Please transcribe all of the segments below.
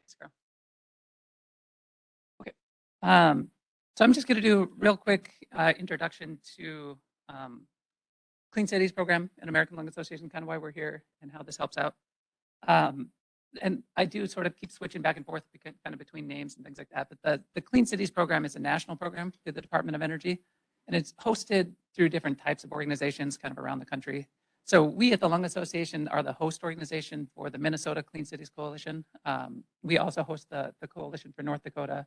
Sarah. Okay. So I'm just going to do a real quick introduction to Clean Cities program and American Lung Association, kind of why we're here and how this helps out. And I do sort of keep switching back and forth kind of between names and things like that. But the Clean Cities program is a national program through the Department of Energy, and it's hosted through different types of organizations kind of around the country. So we at the Lung Association are the host organization for the Minnesota Clean Cities Coalition. We also host the Coalition for North Dakota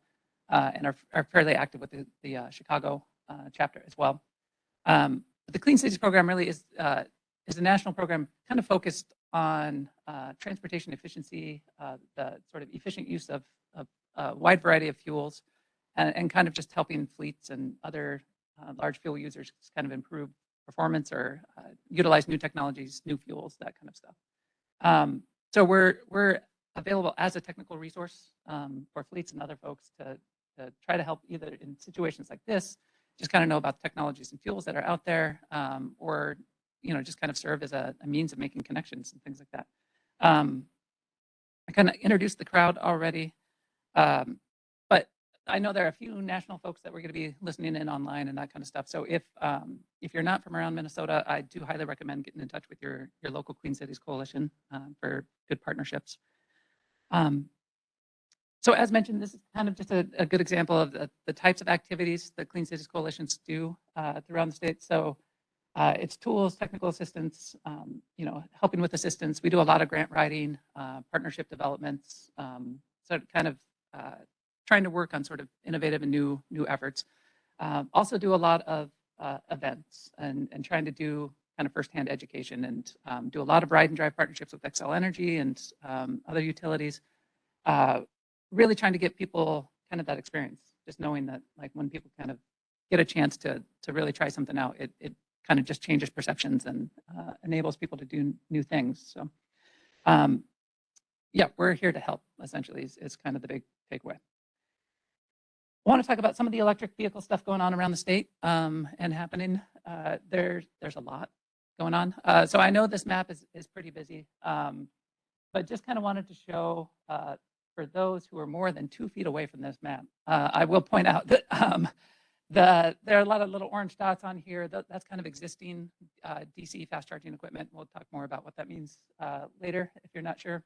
and are fairly active with the Chicago chapter as well. But the Clean Cities program really is a national program kind of focused on transportation efficiency, the sort of efficient use of a wide variety of fuels, and kind of just helping fleets and other large fuel users kind of improve performance or utilize new technologies, new fuels, that kind of stuff. So we're available as a technical resource for fleets and other folks to try to help either in situations like this, just kind of know about the technologies and fuels that are out there, or just kind of serve as a means of making connections and things like that. I kind of introduced the crowd already, but I know there are a few national folks that we're going to be listening in online and that kind of stuff. So if you're not from around Minnesota, I do highly recommend getting in touch with your local Clean Cities Coalition for good partnerships. So as mentioned, this is kind of just a good example of the types of activities that Clean Cities Coalitions do throughout the state. So it's tools, technical assistance, helping with assistance. We do a lot of grant writing, partnership developments, so kind of trying to work on sort of innovative and new efforts. Also do a lot of events and trying to do kind of firsthand education and do a lot of ride and drive partnerships with Xcel Energy and other utilities. Really trying to get people kind of that experience, just knowing that like when people kind of get a chance to really try something out, it kind of just changes perceptions and enables people to do new things. So yeah, we're here to help, essentially, is kind of the big takeaway. I want to talk about some of the electric vehicle stuff going on around the state and happening. There's a lot going on. So I know this map is pretty busy, but just kind of wanted to show for those who are more than 2 feet away from this map, I will point out that there are a lot of little orange dots on here. That's kind of existing DC fast charging equipment. We'll talk more about what that means later if you're not sure.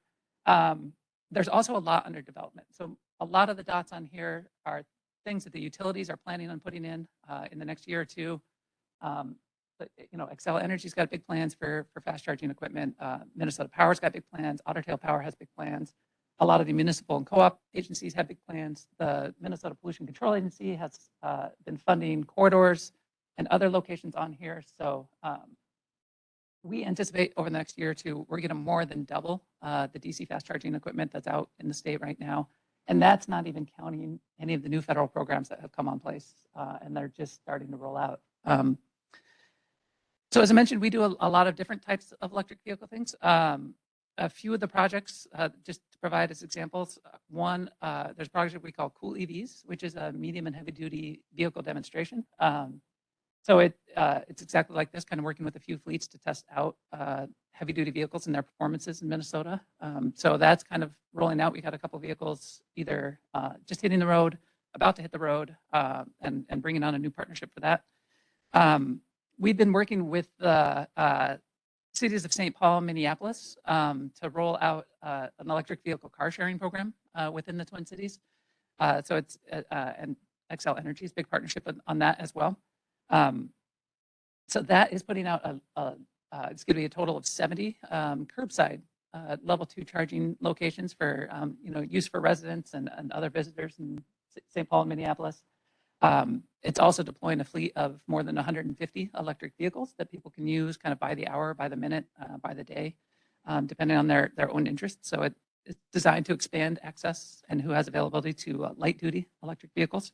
There's also a lot under development. So a lot of the dots on here are things that the utilities are planning on putting in the next year or two. But, Xcel Energy's got big plans for fast charging equipment. Minnesota Power's got big plans. Otter Tail Power has big plans. A lot of the municipal and co-op agencies have big plans. The Minnesota Pollution Control Agency has been funding corridors and other locations on here. So we anticipate over the next year or two, we're going to more than double the DC fast charging equipment that's out in the state right now. And that's not even counting any of the new federal programs that have come on place, and they're just starting to roll out. So as I mentioned, we do a lot of different types of electric vehicle things. A few of the projects, just to provide as examples, one, there's a project we call Cool EVs, which is a medium and heavy duty vehicle demonstration. So it's exactly like this, kind of working with a few fleets to test out heavy duty vehicles and their performances in Minnesota. So that's kind of rolling out. We got a couple vehicles either just hitting the road, about to hit the road, and bringing on a new partnership for that. We've been working with the cities of St. Paul and Minneapolis to roll out an electric vehicle car sharing program within the Twin Cities. So it's and Xcel Energy's big partnership on that as well. So that is putting out it's going to be a total of 70 curbside level 2 charging locations for use for residents and other visitors in St. Paul and Minneapolis. It's also deploying a fleet of more than 150 electric vehicles that people can use kind of by the hour, by the minute, by the day, depending on their own interests. So it's designed to expand access and who has availability to light duty electric vehicles.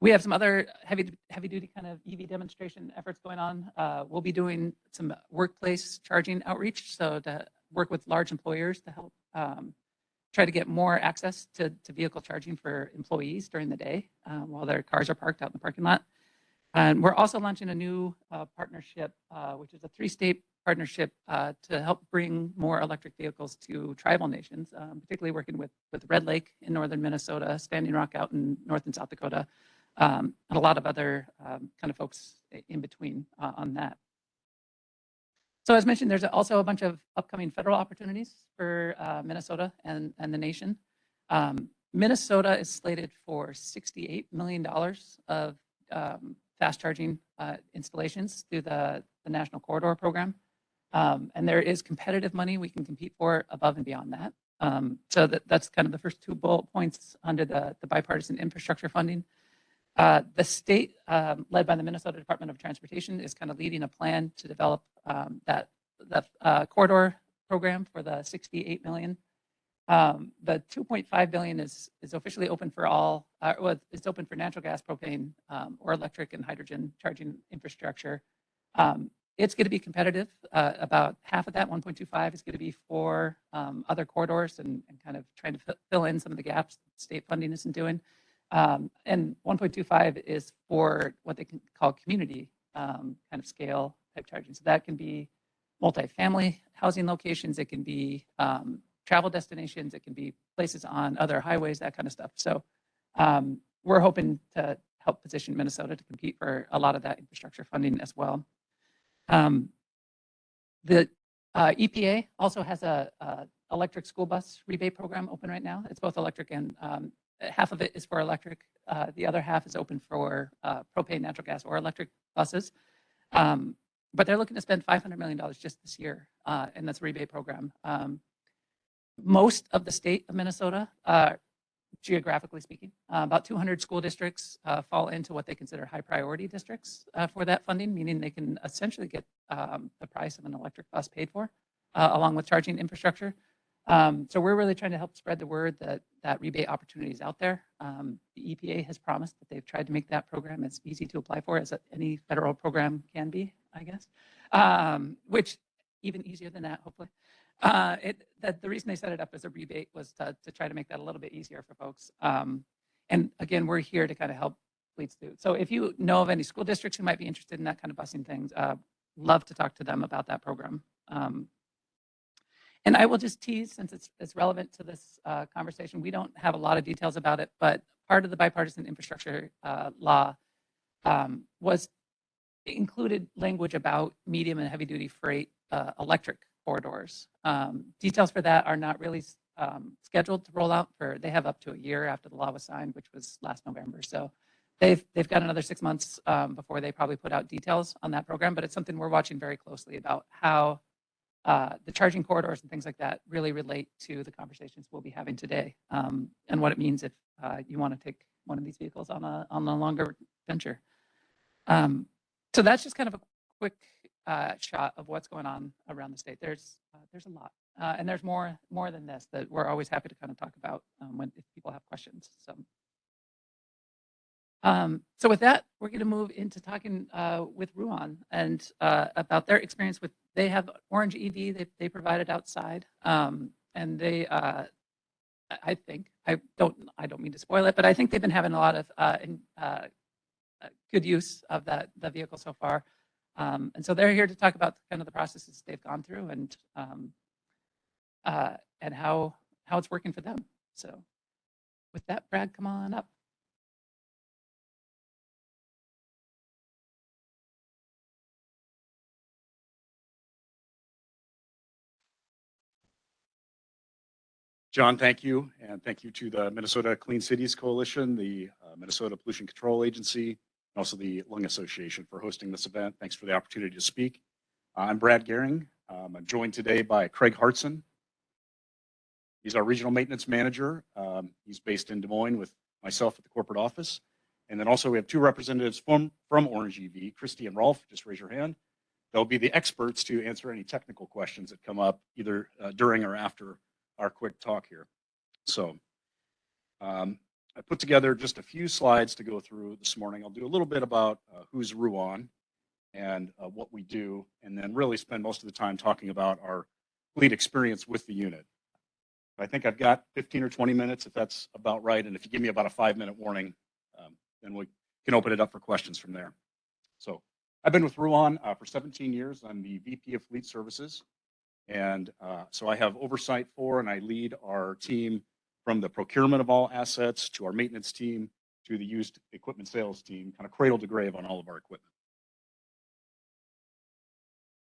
We have some other heavy duty kind of EV demonstration efforts going on. We'll be doing some workplace charging outreach, so to work with large employers to help try to get more access to vehicle charging for employees during the day while their cars are parked out in the parking lot. And we're also launching a new partnership, which is a 3-state partnership to help bring more electric vehicles to tribal nations, particularly working with Red Lake in northern Minnesota, Standing Rock out in North and South Dakota, and a lot of other kind of folks in between on that. So as mentioned, there's also a bunch of upcoming federal opportunities for Minnesota and the nation. Minnesota is slated for $68 million of fast charging installations through the National Corridor Program. And there is competitive money we can compete for above and beyond that. So that's kind of the first 2 bullet points under the bipartisan infrastructure funding. The state, led by the Minnesota Department of Transportation, is kind of leading a plan to develop that corridor program for the $68 million. The $2.5 billion is officially open for all. Well, it's open for natural gas, propane, or electric and hydrogen charging infrastructure. It's going to be competitive. About half of that, 1.25, is going to be for other corridors and kind of trying to fill in some of the gaps state funding isn't doing. And 1.25 is for what they can call community kind of scale type charging. So that can be multifamily housing locations. It can be travel destinations. It can be places on other highways, that kind of stuff. So we're hoping to help position Minnesota to compete for a lot of that infrastructure funding as well. The EPA also has a electric school bus rebate program open right now. It's both electric and half of it is for electric. The other half is open for propane, natural gas, or electric buses. But they're looking to spend $500 million just this year in this rebate program. Most of the state of Minnesota, geographically speaking, about 200 school districts fall into what they consider high priority districts for that funding, meaning they can essentially get the price of an electric bus paid for, along with charging infrastructure. So we're really trying to help spread the word that rebate opportunity is out there. The EPA has promised that they've tried to make that program as easy to apply for as any federal program can be, I guess, which even easier than that, hopefully. The reason they set it up as a rebate was to try to make that a little bit easier for folks. And again, we're here to kind of help fleets do. So if you know of any school districts who might be interested in that kind of busing things, love to talk to them about that program. And I will just tease, since it's relevant to this conversation, we don't have a lot of details about it, but part of the bipartisan infrastructure law was included language about medium and heavy duty freight electric corridors. Details for that are not really scheduled to roll out they have up to a year after the law was signed, which was last November. So they've got another 6 months before they probably put out details on that program, but it's something we're watching very closely about how the charging corridors and things like that really relate to the conversations we'll be having today, and what it means if you want to take one of these vehicles on a longer venture. So that's just kind of a quick shot of what's going on around the state. There's a lot, and there's more than this that we're always happy to kind of talk about if people have questions. So with that, we're going to move into talking with Ruan and about their experience with. They have orange EV that they provided outside, and they, I think, I don't mean to spoil it, but I think they've been having a lot of good use of the vehicle so far, and so they're here to talk about kind of the processes they've gone through and how it's working for them. So with that, Brad, come on up. John, thank you. And thank you to the Minnesota Clean Cities Coalition, the Minnesota Pollution Control Agency, and also the Lung Association for hosting this event. Thanks for the opportunity to speak. I'm Brad Gehring. I'm joined today by Craig Hartson. He's our regional maintenance manager. He's based in Des Moines with myself at the corporate office. And then also we have 2 representatives from Orange EV, Christy and Rolf. Just raise your hand. They'll be the experts to answer any technical questions that come up either during or after our quick talk here. So I put together just a few slides to go through this morning. I'll do a little bit about who's Ruan and what we do, and then really spend most of the time talking about our fleet experience with the unit. I think I've got 15 or 20 minutes, if that's about right. And if you give me about a 5-minute warning, then we can open it up for questions from there. So I've been with Ruan for 17 years. I'm the VP of Fleet Services. And so I have oversight for and I lead our team from the procurement of all assets to our maintenance team to the used equipment sales team, kind of cradle to grave on all of our equipment.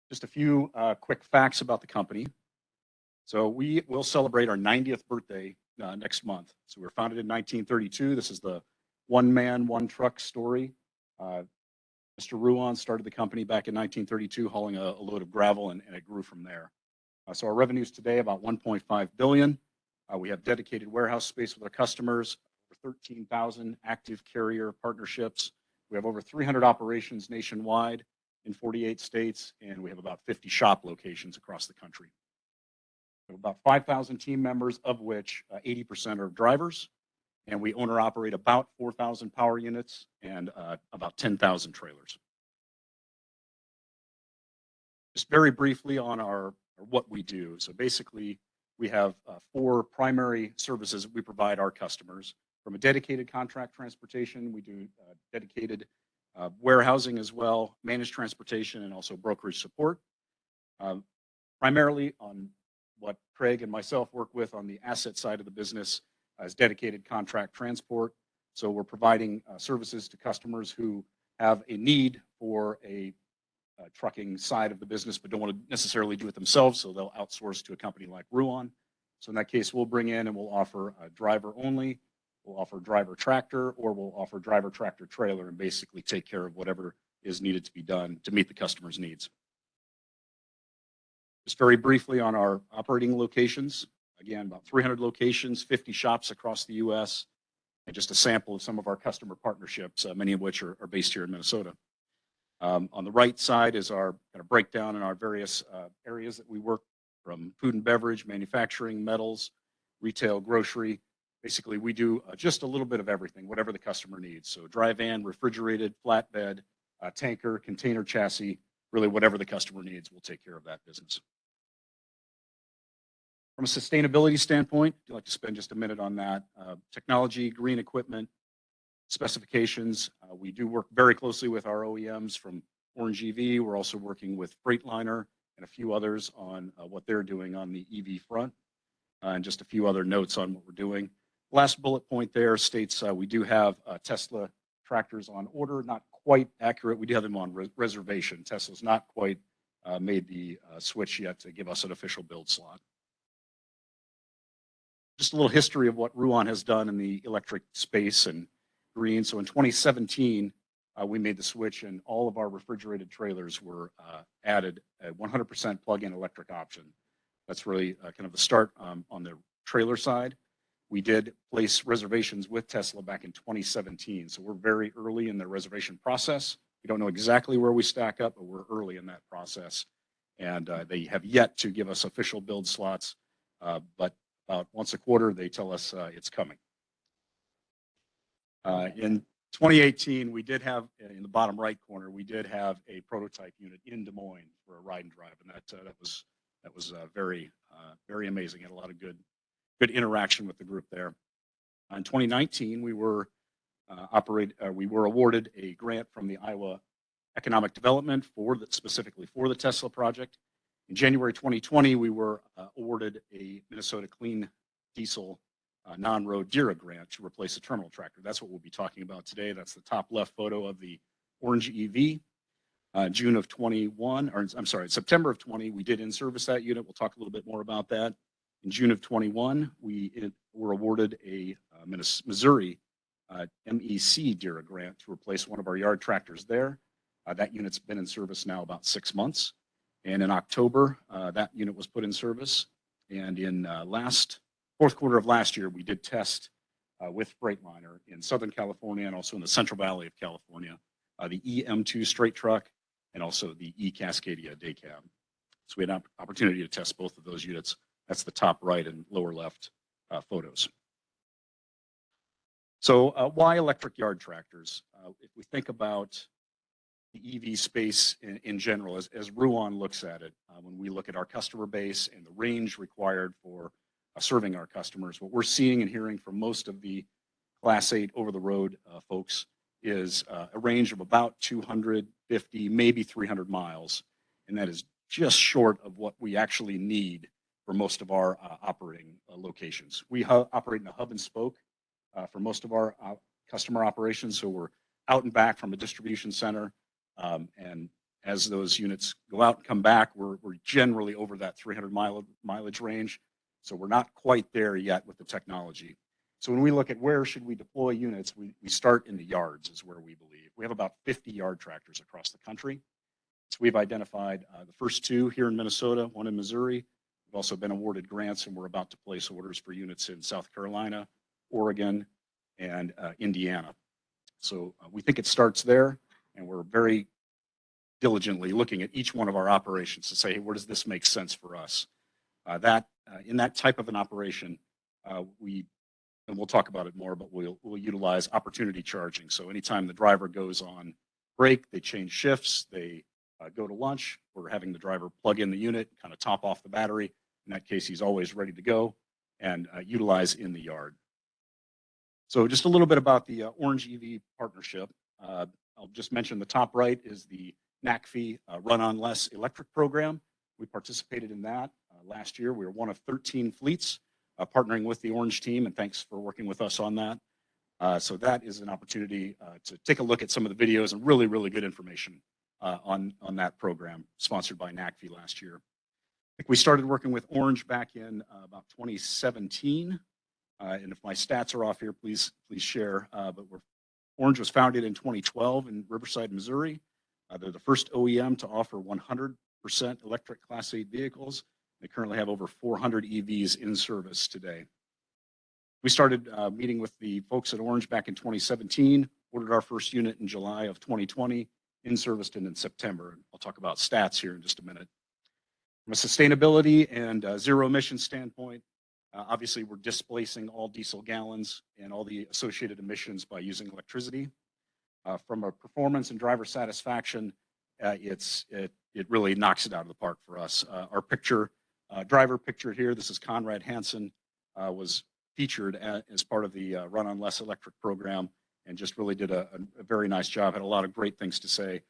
Just a few quick facts about the company. So we will celebrate our 90th birthday next month. So we were founded in 1932. This is the one man, one truck story. Mr. Ruan started the company back in 1932 hauling a load of gravel, and it grew from there. So our revenues today about 1.5 billion. We have dedicated warehouse space with our customers, over 13,000 active carrier partnerships. We have over 300 operations nationwide in 48 states, and we have about 50 shop locations across the country. We have about 5,000 team members, of which 80% are drivers, and we own or operate about 4,000 power units and about 10,000 trailers. Just very briefly on what we do. So basically, we have 4 primary services we provide our customers. From a dedicated contract transportation, we do dedicated warehousing as well, managed transportation, and also brokerage support. Primarily on what Craig and myself work with on the asset side of the business is dedicated contract transport. So we're providing services to customers who have a need for a trucking side of the business, but don't want to necessarily do it themselves. So they'll outsource to a company like Ruan. So in that case, we'll bring in and we'll offer a driver only, we'll offer driver tractor, or we'll offer driver tractor trailer and basically take care of whatever is needed to be done to meet the customer's needs. Just very briefly on our operating locations, again, about 300 locations, 50 shops across the U.S., and just a sample of some of our customer partnerships, many of which are based here in Minnesota. On the right side is our kind of breakdown in our various areas that we work, from food and beverage, manufacturing, metals, retail, grocery. Basically, we do just a little bit of everything, whatever the customer needs. So dry van, refrigerated, flatbed, tanker, container chassis, really whatever the customer needs, we'll take care of that business. From a sustainability standpoint, I'd like to spend just a minute on that. Technology, green equipment, specifications. We do work very closely with our OEMs from Orange EV. We're also working with Freightliner and a few others on what they're doing on the EV front, and just a few other notes on what we're doing. Last bullet point there states we do have Tesla tractors on order, not quite accurate. We do have them on reservation. Tesla's not quite made the switch yet to give us an official build slot. Just a little history of what Ruan has done in the electric space and green. So in 2017, we made the switch, and all of our refrigerated trailers were added a 100% plug-in electric option. That's really kind of the start on the trailer side. We did place reservations with Tesla back in 2017, so we're very early in the reservation process. We don't know exactly where we stack up, but we're early in that process, and they have yet to give us official build slots, but about once a quarter, they tell us it's coming. In 2018, we did have, in the bottom right corner, we did have a prototype unit in Des Moines for a ride and drive, and that was very amazing. Had a lot of good interaction with the group there. In 2019, we were awarded a grant from the Iowa Economic Development specifically for the Tesla project. In January 2020, we were awarded a Minnesota Clean Diesel non-road DERA grant to replace a terminal tractor. That's what we'll be talking about today. That's the top left photo of the orange EV. June of 21, or I'm sorry, September of 20, we did in-service that unit. We'll talk a little bit more about that. In June of 21, we were awarded a Missouri MEC DERA grant to replace one of our yard tractors there. That unit's been in service now about 6 months. And in October, that unit was put in service. And in fourth quarter of last year, we did test with Freightliner in Southern California and also in the Central Valley of California, the EM2 straight truck and also the E-Cascadia day cab. So we had an opportunity to test both of those units. That's the top right and lower left photos. So why electric yard tractors? If we think about the EV space in general, as Ruan looks at it, when we look at our customer base and the range required for serving our customers, what we're seeing and hearing from most of the Class 8 over-the-road folks is a range of about 250, maybe 300 miles. And that is just short of what we actually need for most of our operating locations. We operate in a hub and spoke for most of our customer operations. So we're out and back from a distribution center. And as those units go out and come back, we're generally over that 300 mileage range. So we're not quite there yet with the technology. So when we look at where should we deploy units, we start in the yards is where we believe. We have about 50 yard tractors across the country. So we've identified the first two here in Minnesota, one in Missouri. We've also been awarded grants, and we're about to place orders for units in South Carolina, Oregon, and Indiana. So we think it starts there, and we're very diligently looking at each one of our operations to say, hey, where does this make sense for us? In that type of an operation, and we'll talk about it more, but we'll utilize opportunity charging. So anytime the driver goes on break, they change shifts, they go to lunch, we're having the driver plug in the unit, kind of top off the battery. In that case, he's always ready to go and utilize in the yard. So just a little bit about the Orange EV partnership. I'll just mention the top right is the NACFE Run on Less electric program. We participated in that last year. We were one of 13 fleets partnering with the Orange team, and thanks for working with us on that. So that is an opportunity to take a look at some of the videos and really, really good information on that program sponsored by NACFE last year. I think we started working with Orange back in about 2017. And if my stats are off here, please share. But Orange was founded in 2012 in Riverside, Missouri. They're the first OEM to offer 100% electric Class 8 vehicles. They currently have over 400 EVs in service today. We started meeting with the folks at Orange back in 2017, ordered our first unit in July of 2020, in service in September. I'll talk about stats here in just a minute. From a sustainability and zero emission standpoint, obviously we're displacing all diesel gallons and all the associated emissions by using electricity. From a performance and driver satisfaction, it really knocks it out of the park for us. Our driver picture here, this is Conrad Hansen, was featured as part of the Run on Less electric program and just really did a very nice job, had a lot of great things to say.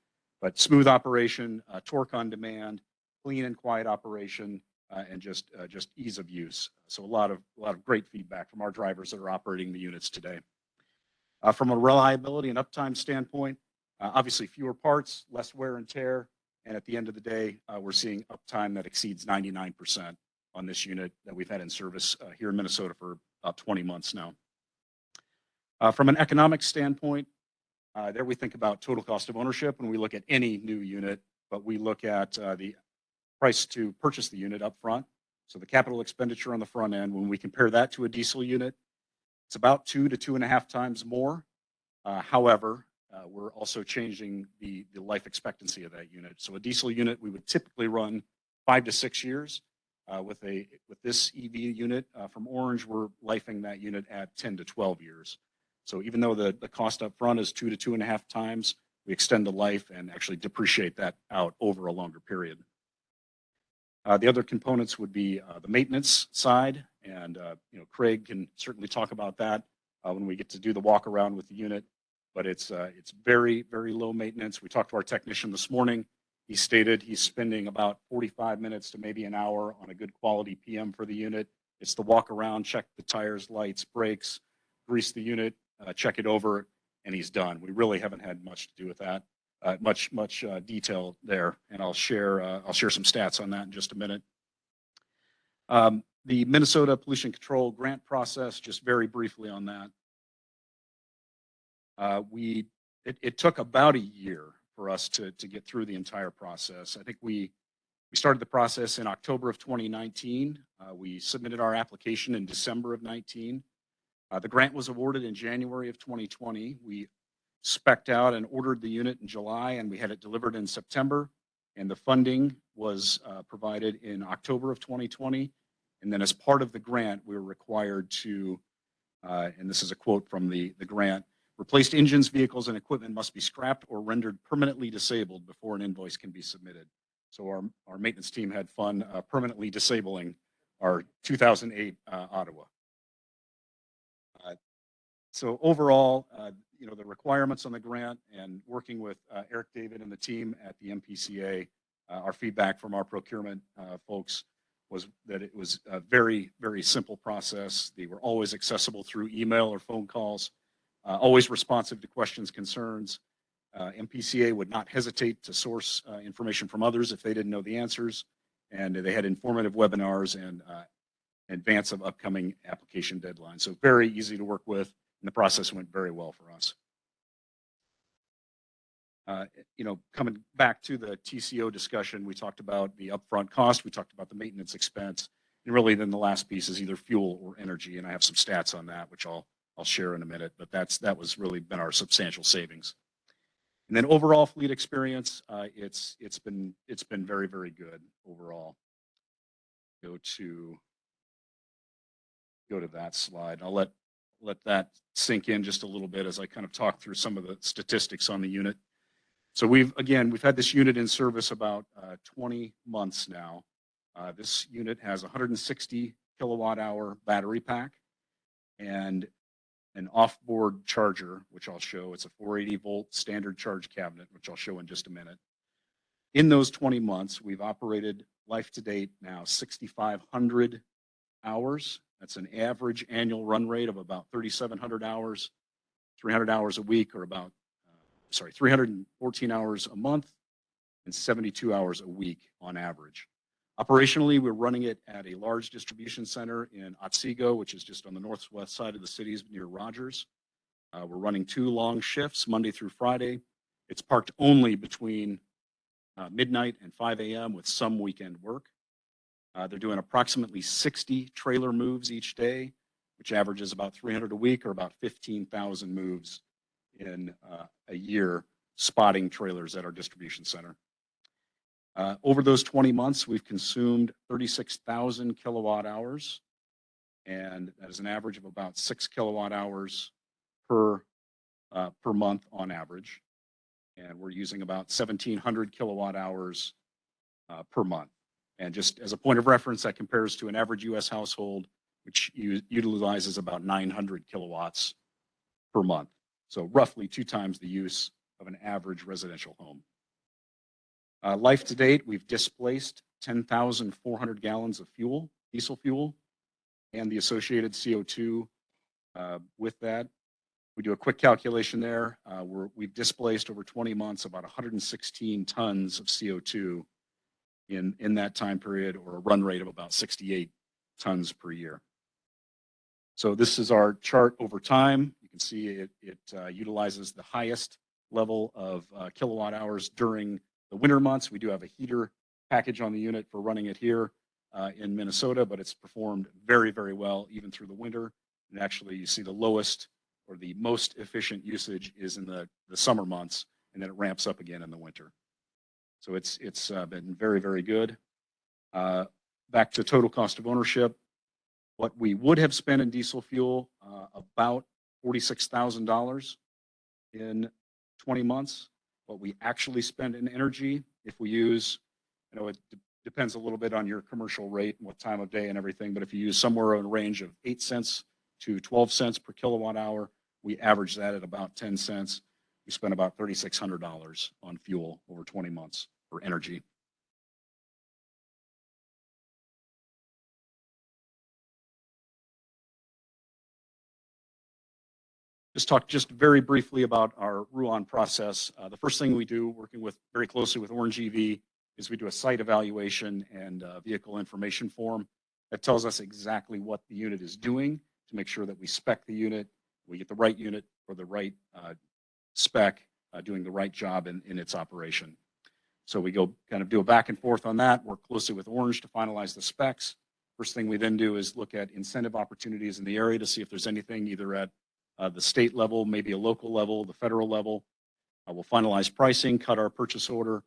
But smooth operation, torque on demand, clean and quiet operation, and just ease of use. So a lot of great feedback from our drivers that are operating the units today. From a reliability and uptime standpoint, obviously fewer parts, less wear and tear, and at the end of the day, we're seeing uptime that exceeds 99% on this unit that we've had in service here in Minnesota for about 20 months now. From an economic standpoint, there we think about total cost of ownership when we look at any new unit, but we look at the price to purchase the unit up front. So the capital expenditure on the front end, when we compare that to a diesel unit, it's about 2 to 2.5 times more. However, we're also changing the life expectancy of that unit. So a diesel unit, we would typically run 5 to 6 years. With this EV unit from Orange, we're lifing that unit at 10 to 12 years. So even though the cost up front is 2 to 2.5 times, we extend the life and actually depreciate that out over a longer period. The other components would be the maintenance side, and Craig can certainly talk about that when we get to do the walk around with the unit. But it's very, very low maintenance. We talked to our technician this morning. He stated he's spending about 45 minutes to maybe an hour on a good quality PM for the unit. It's the walk around, check the tires, lights, brakes, grease the unit, check it over, and he's done. We really haven't had much to do with that. Much detail there, and I'll share some stats on that in just a minute. The Minnesota Pollution Control Grant process, just very briefly on that. It took about a year for us to get through the entire process. I think we started the process in October of 2019. We submitted our application in December of 19. The grant was awarded in January of 2020. We spec'd out and ordered the unit in July, and we had it delivered in September. And the funding was provided in October of 2020. And then as part of the grant, we were required to, and this is a quote from the grant, replaced engines, vehicles, and equipment must be scrapped or rendered permanently disabled before an invoice can be submitted. So our maintenance team had fun permanently disabling our 2008 Ottawa. So overall, the requirements on the grant and working with Eric David and the team at the MPCA, our feedback from our procurement folks was that it was a very, very simple process. They were always accessible through email or phone calls, always responsive to questions, concerns. MPCA would not hesitate to source information from others if they didn't know the answers. And they had informative webinars and advance of upcoming application deadlines. So very easy to work with, and the process went very well for us. Coming back to the TCO discussion, we talked about the upfront cost, we talked about the maintenance expense, and really then the last piece is either fuel or energy. And I have some stats on that, which I'll share in a minute, but that was really been our substantial savings. And then overall fleet experience, it's been very, very good overall. Go to that slide. I'll let that sink in just a little bit as I kind of talk through some of the statistics on the unit. So we've had this unit in service about 20 months now. This unit has a 160 kilowatt hour battery pack and an off-board charger, which I'll show. It's a 480 volt standard charge cabinet, which I'll show in just a minute. In those 20 months, we've operated life to date now 6,500 hours. That's an average annual run rate of about 3,700 hours, 300 hours a week, or about 314 hours a month and 72 hours a week on average. Operationally, we're running it at a large distribution center in Otsego, which is just on the northwest side of the city near Rogers. We're running 2 long shifts, Monday through Friday. It's parked only between midnight and 5 a.m. with some weekend work. They're doing approximately 60 trailer moves each day, which averages about 300 a week, or about 15,000 moves in a year, spotting trailers at our distribution center. Over those 20 months, we've consumed 36,000 kilowatt hours, and that is an average of about 6 kilowatt hours per month on average. And we're using about 1,700 kilowatt hours per month. And just as a point of reference, that compares to an average U.S. household, which utilizes about 900 kilowatts per month. So roughly 2 times the use of an average residential home. Life to date, we've displaced 10,400 gallons of fuel, diesel fuel, and the associated CO2 with that. We do a quick calculation there. We've displaced over 20 months about 116 tons of CO2 in that time period, or a run rate of about 68 tons per year. So this is our chart over time. You can see it utilizes the highest level of kilowatt hours during the winter months. We do have a heater package on the unit for running it here in Minnesota, but it's performed very, very well even through the winter. And actually, you see the lowest or the most efficient usage is in the summer months, and then it ramps up again in the winter. So it's been very, very good. Back to total cost of ownership. What we would have spent in diesel fuel, about $46,000 in 20 months. What we actually spend in energy, if we use, it depends a little bit on your commercial rate and what time of day and everything, but if you use somewhere in a range of 8 cents to 12 cents per kilowatt hour, we average that at about 10 cents. We spent about $3,600 on fuel over 20 months for energy. Talk very briefly about our Ruan process. The first thing we do, working very closely with Orange EV, is we do a site evaluation and vehicle information form that tells us exactly what the unit is doing to make sure that we spec the unit, we get the right unit for the right spec, doing the right job in its operation. So we go kind of do a back and forth on that, work closely with Orange to finalize the specs. First thing we then do is look at incentive opportunities in the area to see if there's anything either at the state level, maybe a local level, the federal level. We'll finalize pricing, cut our purchase order.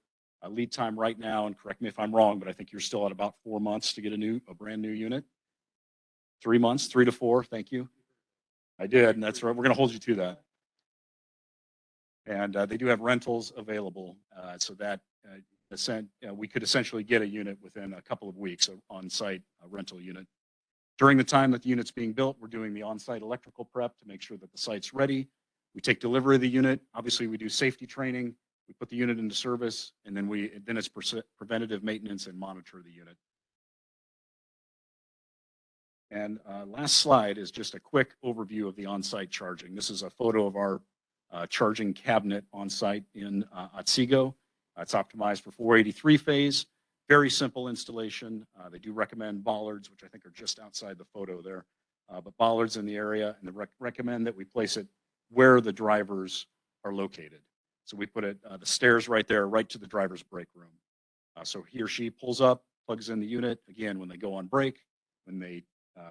Lead time right now, and correct me if I'm wrong, but I think you're still at about 4 months to get a brand new unit. 3 months, 3 to 4, thank you. I did, and that's right, we're gonna hold you to that. And they do have rentals available, so that we could essentially get a unit within a couple of weeks of on-site rental unit. During the time that the unit's being built, we're doing the on-site electrical prep to make sure that the site's ready. We take delivery of the unit. Obviously, we do safety training. We put the unit into service, and then it's preventative maintenance and monitor the unit. And last slide is just a quick overview of the on-site charging. This is a photo of our charging cabinet on-site in Otsego. It's optimized for 483 phase. Very simple installation. They do recommend bollards, which I think are just outside the photo there, but bollards in the area, and they recommend that we place it where the drivers are located. So we put the stairs right there, right to the driver's break room. So he or she pulls up, plugs in the unit. Again, when they go on break, when they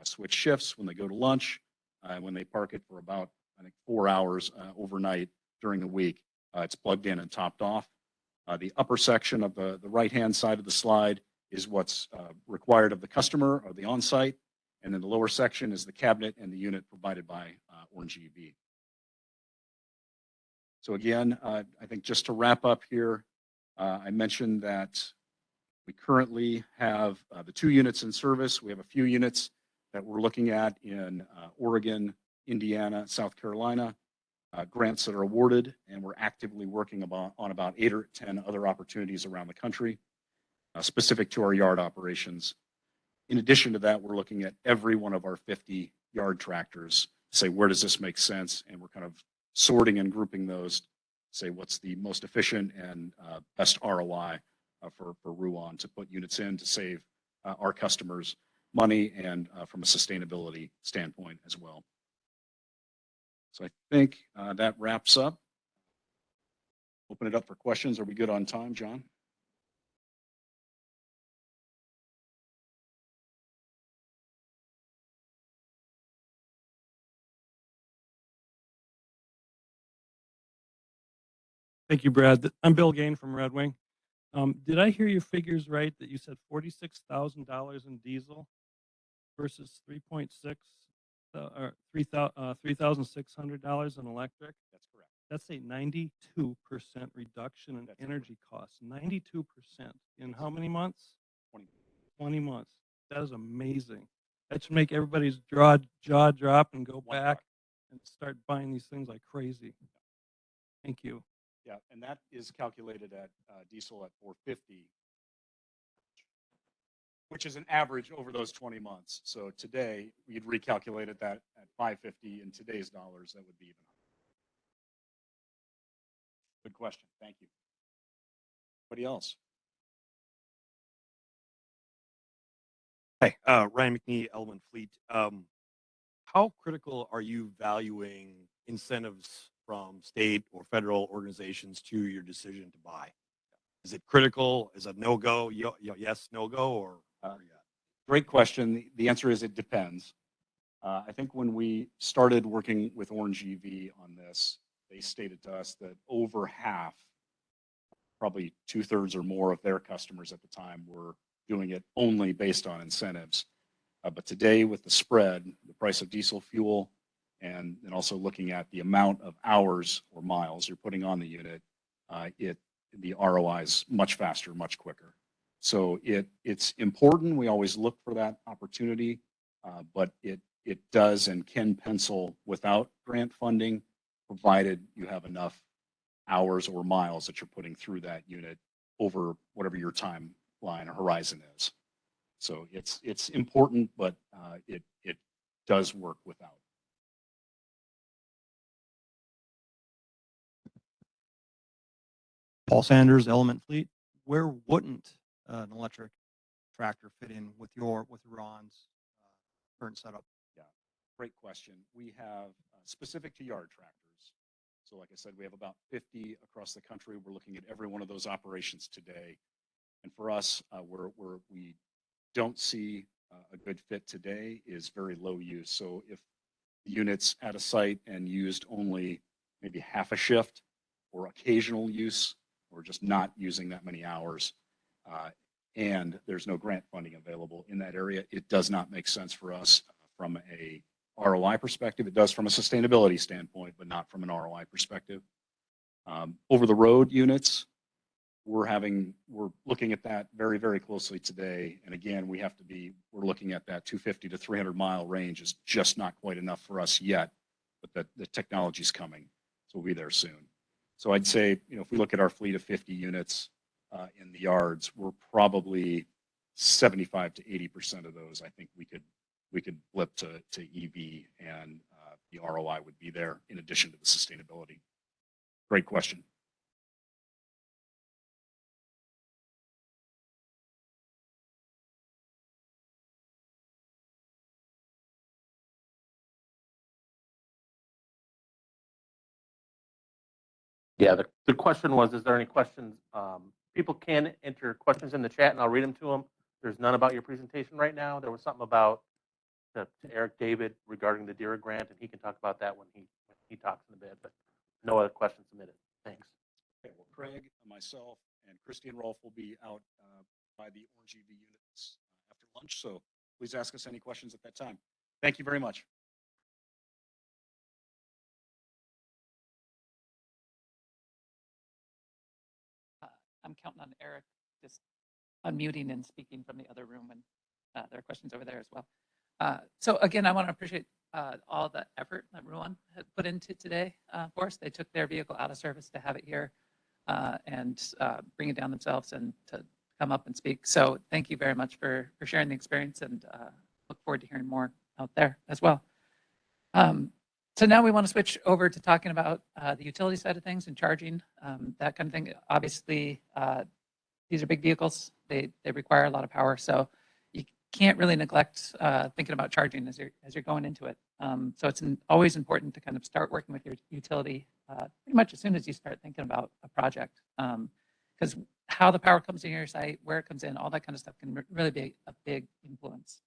switch shifts, when they go to lunch, when they park it for about, I think, 4 hours overnight during the week, it's plugged in and topped off. The upper section of the right-hand side of the slide is what's required of the customer or the on-site. And then the lower section is the cabinet and the unit provided by Orange EV. So again, I think just to wrap up here, I mentioned that we currently have the 2 units in service. We have a few units that we're looking at in Oregon, Indiana, South Carolina, grants that are awarded, and we're actively working on about 8 or 10 other opportunities around the country, specific to our yard operations. In addition to that, we're looking at every one of our 50 yard tractors to say, where does this make sense? And we're kind of sorting and grouping those to say what's the most efficient and best ROI for Ruan to put units in to save our customers money and from a sustainability standpoint as well. So I think that wraps up. Open it up for questions. Are we good on time, John? Thank you, Brad. I'm Bill Gain from Red Wing. Did I hear your figures right that you said $46,000 in diesel versus 3.6 or $3,600 in electric? That's correct. That's a 92% reduction in energy costs. 92% in how many months? 20 months. That is amazing. That should make everybody's jaw drop and go back and start buying these things like crazy. Thank you. Yeah, and that is calculated at diesel at 450, which is an average over those 20 months. So today, we'd recalculated that at 550 in today's dollars, that would be even higher. Good question. Thank you. Anybody else? Hi, Ryan McNee, Element Fleet. How critical are you valuing incentives from state or federal organizations to your decision to buy? Is it critical? Is it no-go? Yes, no-go, or? Great question. The answer is it depends. I think when we started working with Orange EV on this, they stated to us that over half, probably 2/3 or more of their customers at the time were doing it only based on incentives. But today with the spread, the price of diesel fuel, and also looking at the amount of hours or miles you're putting on the unit, the ROI is much faster, much quicker. So it's important. We always look for that opportunity, but it does and can pencil without grant funding, provided you have enough hours or miles that you're putting through that unit over whatever your timeline or horizon is. So it's important, but it does work without. Paul Sanders, Element Fleet. Where wouldn't an electric tractor fit in with Ruan's current setup? Yeah, great question. We have specific to yard tractors. So like I said, we have about 50 across the country. We're looking at every one of those operations today. And for us, where we don't see a good fit today is very low use. So if the unit's at a site and used only maybe half a shift or occasional use, or just not using that many hours, and there's no grant funding available in that area, it does not make sense for us from a ROI perspective. It does from a sustainability standpoint, but not from an ROI perspective. Over the road units, we're looking at that very, very closely today. And again, we're looking at that 250 to 300 mile range is just not quite enough for us yet, but the technology's coming. So we'll be there soon. So I'd say, if we look at our fleet of 50 units in the yards, we're probably 75 to 80% of those. I think we could flip to EV, and the ROI would be there in addition to the sustainability. Great question. Yeah, the question was, is there any questions? People can enter questions in the chat and I'll read them to them. There's none about your presentation right now. There was something about to Eric David regarding the DERA grant, and he can talk about that when he talks in a bit, but no other questions submitted. Thanks. Okay, well, Craig, myself, and Christy and Rolf will be out by the Orange EV units after lunch, so please ask us any questions at that time. Thank you very much. I'm counting on Eric just unmuting and speaking from the other room, and there are questions over there as well. So again, I want to appreciate all the effort that Ruan had put into today for us. They took their vehicle out of service to have it here and bring it down themselves and to come up and speak. So thank you very much for sharing the experience, and look forward to hearing more out there as well. So now we want to switch over to talking about the utility side of things and charging, that kind of thing. Obviously, these are big vehicles. They require a lot of power, so you can't really neglect thinking about charging as you're going into it. So it's always important to kind of start working with your utility pretty much as soon as you start thinking about a project, because how the power comes in your site, where it comes in, all that kind of stuff can really be a big influence.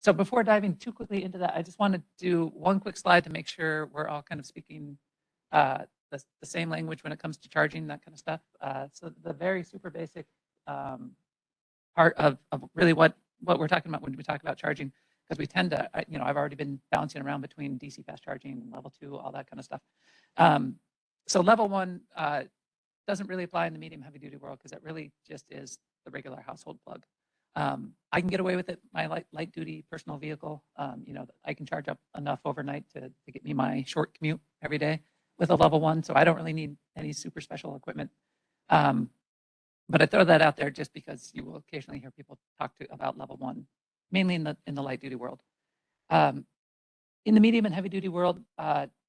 So before diving too quickly into that, I just want to do one quick slide to make sure we're all kind of speaking the same language when it comes to charging, that kind of stuff. So the very super basic part of really what we're talking about when we talk about charging, because we tend to, I've already been bouncing around between DC fast charging, level 2, all that kind of stuff. So level 1 doesn't really apply in the medium heavy duty world because it really just is the regular household plug. I can get away with it. My light duty personal vehicle, I can charge up enough overnight to get me my short commute every day with a level 1. So I don't really need any super special equipment. But I throw that out there just because you will occasionally hear people talk about level 1, mainly in the light duty world. In the medium and heavy duty world,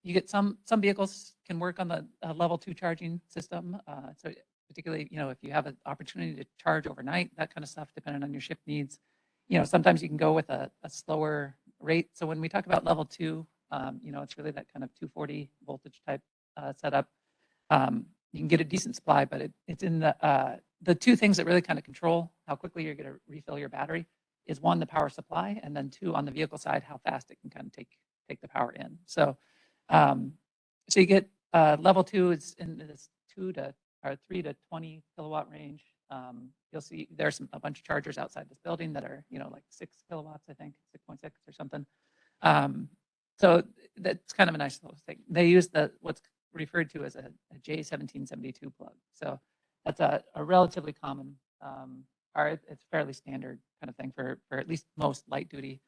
you get some vehicles can work on the level 2 charging system. So particularly, if you have an opportunity to charge overnight, that kind of stuff, depending on your shift needs. Sometimes you can go with a slower rate. So when we talk about level 2, it's really that kind of 240 voltage type setup. You can get a decent supply, but it's in the two things that really kind of control how quickly you're going to refill your battery is 1, the power supply, and then 2, on the vehicle side, how fast it can kind of take the power in. So, so you get level 2 is in this 3 to 20 kilowatt range. You'll see there's a bunch of chargers outside this building that are, like 6 kilowatts, I think, 6.6 or something. So that's kind of a nice little thing. They use what's referred to as a J1772 plug. So that's a relatively common, or it's fairly standard kind of thing for at least most light duty.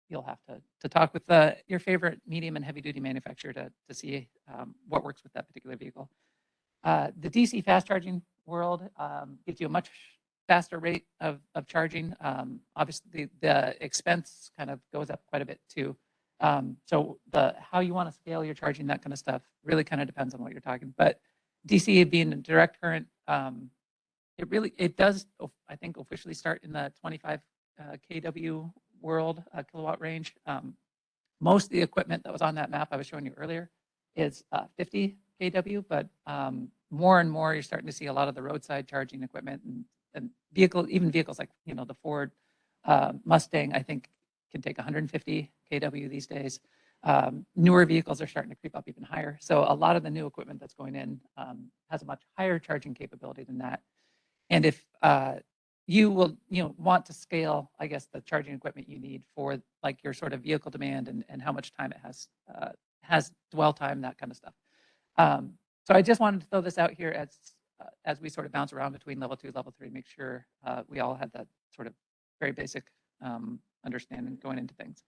You'll have to talk with your favorite medium and heavy duty manufacturer to see what works with that particular vehicle. The DC fast charging world gives you a much faster rate of charging. Obviously, the expense kind of goes up quite a bit too. So how you want to scale your charging, that kind of stuff, really kind of depends on what you're talking. But DC being a direct current, it does, I think, officially start in the 25 kW world, kilowatt range. Most of the equipment that was on that map I was showing you earlier is 50 kW, but more and more you're starting to see a lot of the roadside charging equipment and vehicles like the Ford Mustang, I think, can take 150 kW these days. Newer vehicles are starting to creep up even higher. So a lot of the new equipment that's going in has a much higher charging capability than that. And if you will, want to scale, I guess, the charging equipment you need for like your sort of vehicle demand and how much time it has dwell time, that kind of stuff. So I just wanted to throw this out here as we sort of bounce around between level 2, level 3, make sure we all had that sort of very basic understanding going into things.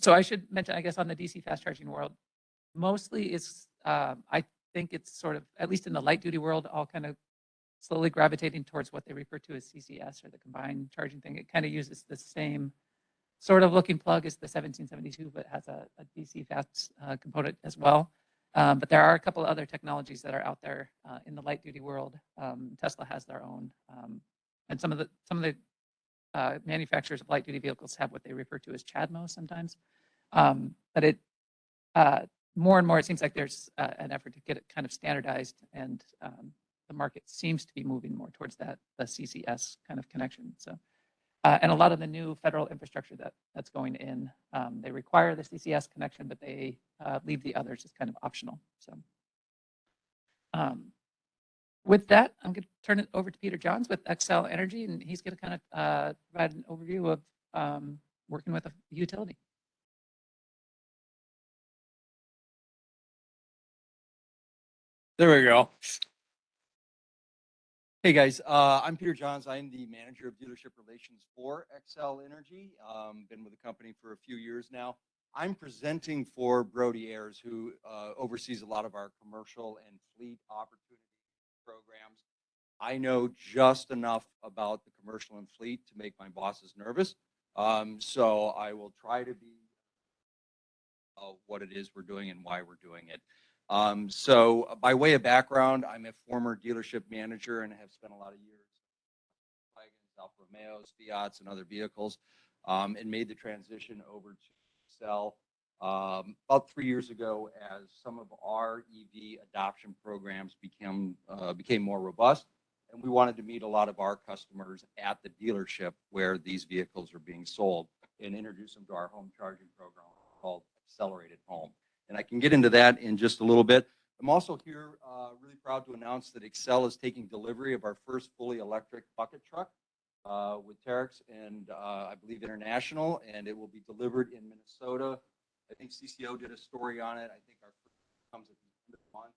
So I should mention, I guess, on the DC fast charging world, Mostly it's, I think it's sort of, at least in the light duty world, all kind of slowly gravitating towards what they refer to as CCS, or the combined charging thing. It kind of uses the same sort of looking plug as the 1772, but has a DC fast component as well. But there are a couple of other technologies that are out there in the light duty world. Tesla has their own, and some of the manufacturers of light duty vehicles have what they refer to as CHAdeMO sometimes. But it more and more, it seems like there's an effort to get it kind of standardized, and the market seems to be moving more towards the CCS kind of connection. So, and a lot of the new federal infrastructure that's going in, they require the CCS connection, but they leave the others as kind of optional. So, with that, I'm going to turn it over to Peter Johns with Xcel Energy, and he's going to kind of provide an overview of working with a utility. There we go. Hey guys, I'm Peter Johns. I'm the manager of dealership relations for Xcel Energy. Been with the company for a few years now. I'm presenting for Brody Ayers, who oversees a lot of our commercial and fleet opportunity programs. I know just enough about the commercial and fleet to make my bosses nervous. So I will try to be what it is we're doing and why we're doing it. So by way of background, I'm a former dealership manager and have spent a lot of years Alfa Romeos, Fiats, and other vehicles, and made the transition over to Xcel about 3 years ago as some of our EV adoption programs became more robust, and we wanted to meet a lot of our customers at the dealership where these vehicles are being sold and introduce them to our home charging program called Accelerated Home. And I can get into that in just a little bit. I'm also here really proud to announce that Xcel is taking delivery of our first fully electric bucket truck with Terex and I believe International, and it will be delivered in Minnesota. I think CCO did a story on it. I think our first comes at the end of the month.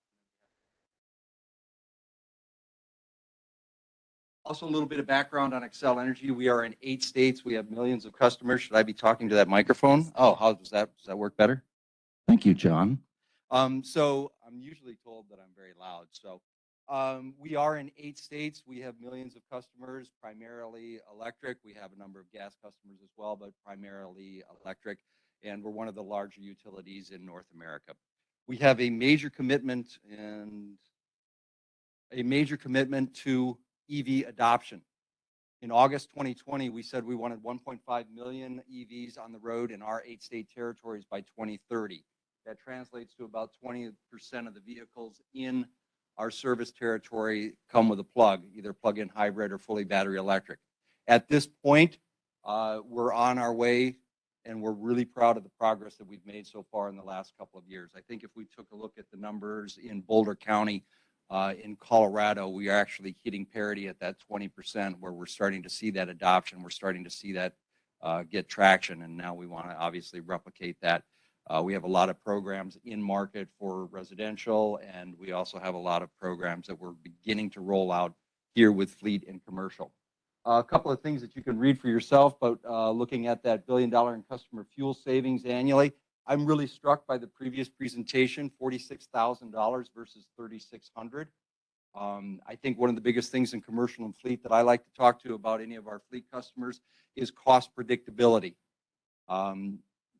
Also, a little bit of background on Xcel Energy. We are in 8 states. We have millions of customers. Should I be talking to that microphone? Oh, how does that work better? Thank you, John. So I'm usually told that I'm very loud. So we are in 8 states. We have millions of customers, primarily electric. We have a number of gas customers as well, but primarily electric. And we're one of the larger utilities in North America. We have a major commitment to EV adoption. In August 2020, we said we wanted 1.5 million EVs on the road in our 8-state territories by 2030. That translates to about 20% of the vehicles in our service territory come with a plug, either plug-in hybrid or fully battery electric. At this point, we're on our way, and we're really proud of the progress that we've made so far in the last couple of years. I think if we took a look at the numbers in Boulder County, in Colorado, we are actually hitting parity at that 20%, where we're starting to see that adoption. We're starting to see that get traction, and now we want to obviously replicate that. We have a lot of programs in market for residential, and we also have a lot of programs that we're beginning to roll out here with fleet and commercial. A couple of things that you can read for yourself, but looking at that $1 billion in customer fuel savings annually, I'm really struck by the previous presentation, $46,000 versus $3,600. I think one of the biggest things in commercial and fleet that I like to talk to about any of our fleet customers is cost predictability.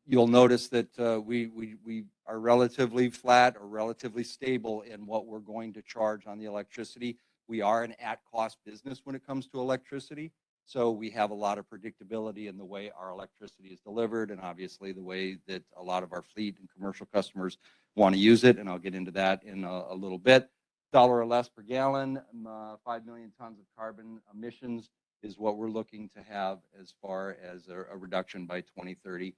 You'll notice that we are relatively flat or relatively stable in what we're going to charge on the electricity. We are an at-cost business when it comes to electricity, so we have a lot of predictability in the way our electricity is delivered, and obviously the way that a lot of our fleet and commercial customers want to use it, and I'll get into that in a little bit. $1 or less per gallon, 5 million tons of carbon emissions is what we're looking to have as far as a reduction by 2030.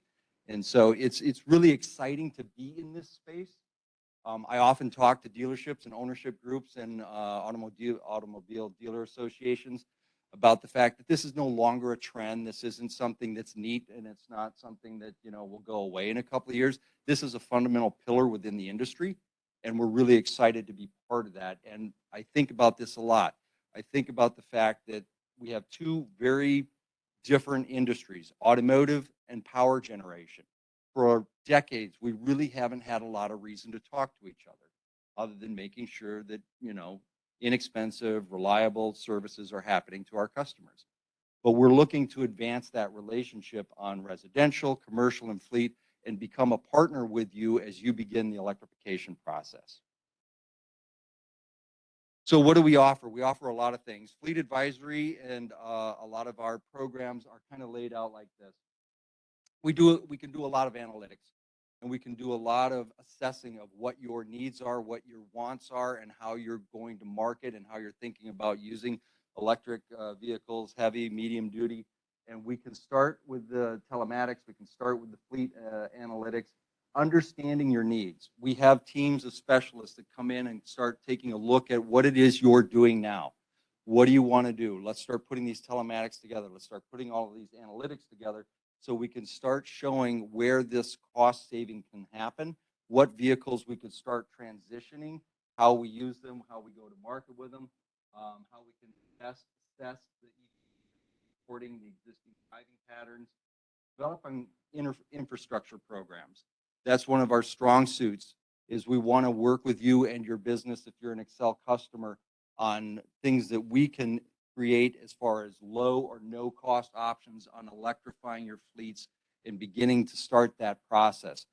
And so it's really exciting to be in this space. I often talk to dealerships and ownership groups and automobile dealer associations about the fact that this is no longer a trend. This isn't something that's neat, and it's not something that will go away in a couple of years. This is a fundamental pillar within the industry, and we're really excited to be part of that. And I think about this a lot. I think about the fact that we have 2 very different industries, automotive and power generation. for decades, we really haven't had a lot of reason to talk to each other other than making sure that, inexpensive, reliable services are happening to our customers. But we're looking to advance that relationship on residential, commercial, and fleet and become a partner with you as you begin the electrification process. So what do we offer? We offer a lot of things. Fleet advisory and a lot of our programs are kind of laid out like this. We can do a lot of analytics, and we can do a lot of assessing of what your needs are, what your wants are, and how you're going to market and how you're thinking about using electric vehicles, heavy, medium duty. And we can start with the telematics. We can start with the fleet analytics, understanding your needs. We have teams of specialists that come in and start taking a look at what it is you're doing now. What do you want to do? Let's start putting these telematics together. Let's start putting all of these analytics together so we can start showing where this cost saving can happen, what vehicles we could start transitioning, how we use them, how we go to market with them, how we can best assess the supporting the existing driving patterns, developing infrastructure programs. That's one of our strong suits, is we want to work with you and your business, if you're an Xcel customer, on things that we can create as far as low or no cost options on electrifying your fleets and beginning to start that process.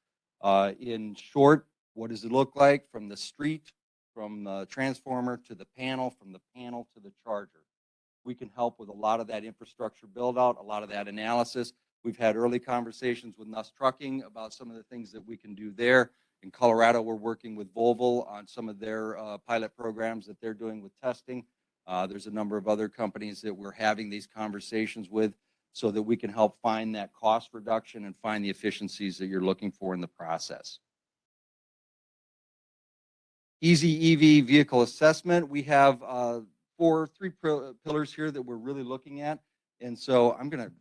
In short, what does it look like from the street, from the transformer to the panel, from the panel to the charger? We can help with a lot of that infrastructure build out, a lot of that analysis. We've had early conversations with Nuss Trucking about some of the things that we can do there. In Colorado, we're working with Volvo on some of their pilot programs that they're doing with testing. There's a number of other companies that we're having these conversations with so that we can help find that cost reduction and find the efficiencies that you're looking for in the process. Easy EV vehicle assessment. We have three pillars here that we're really looking at. And so I'm going to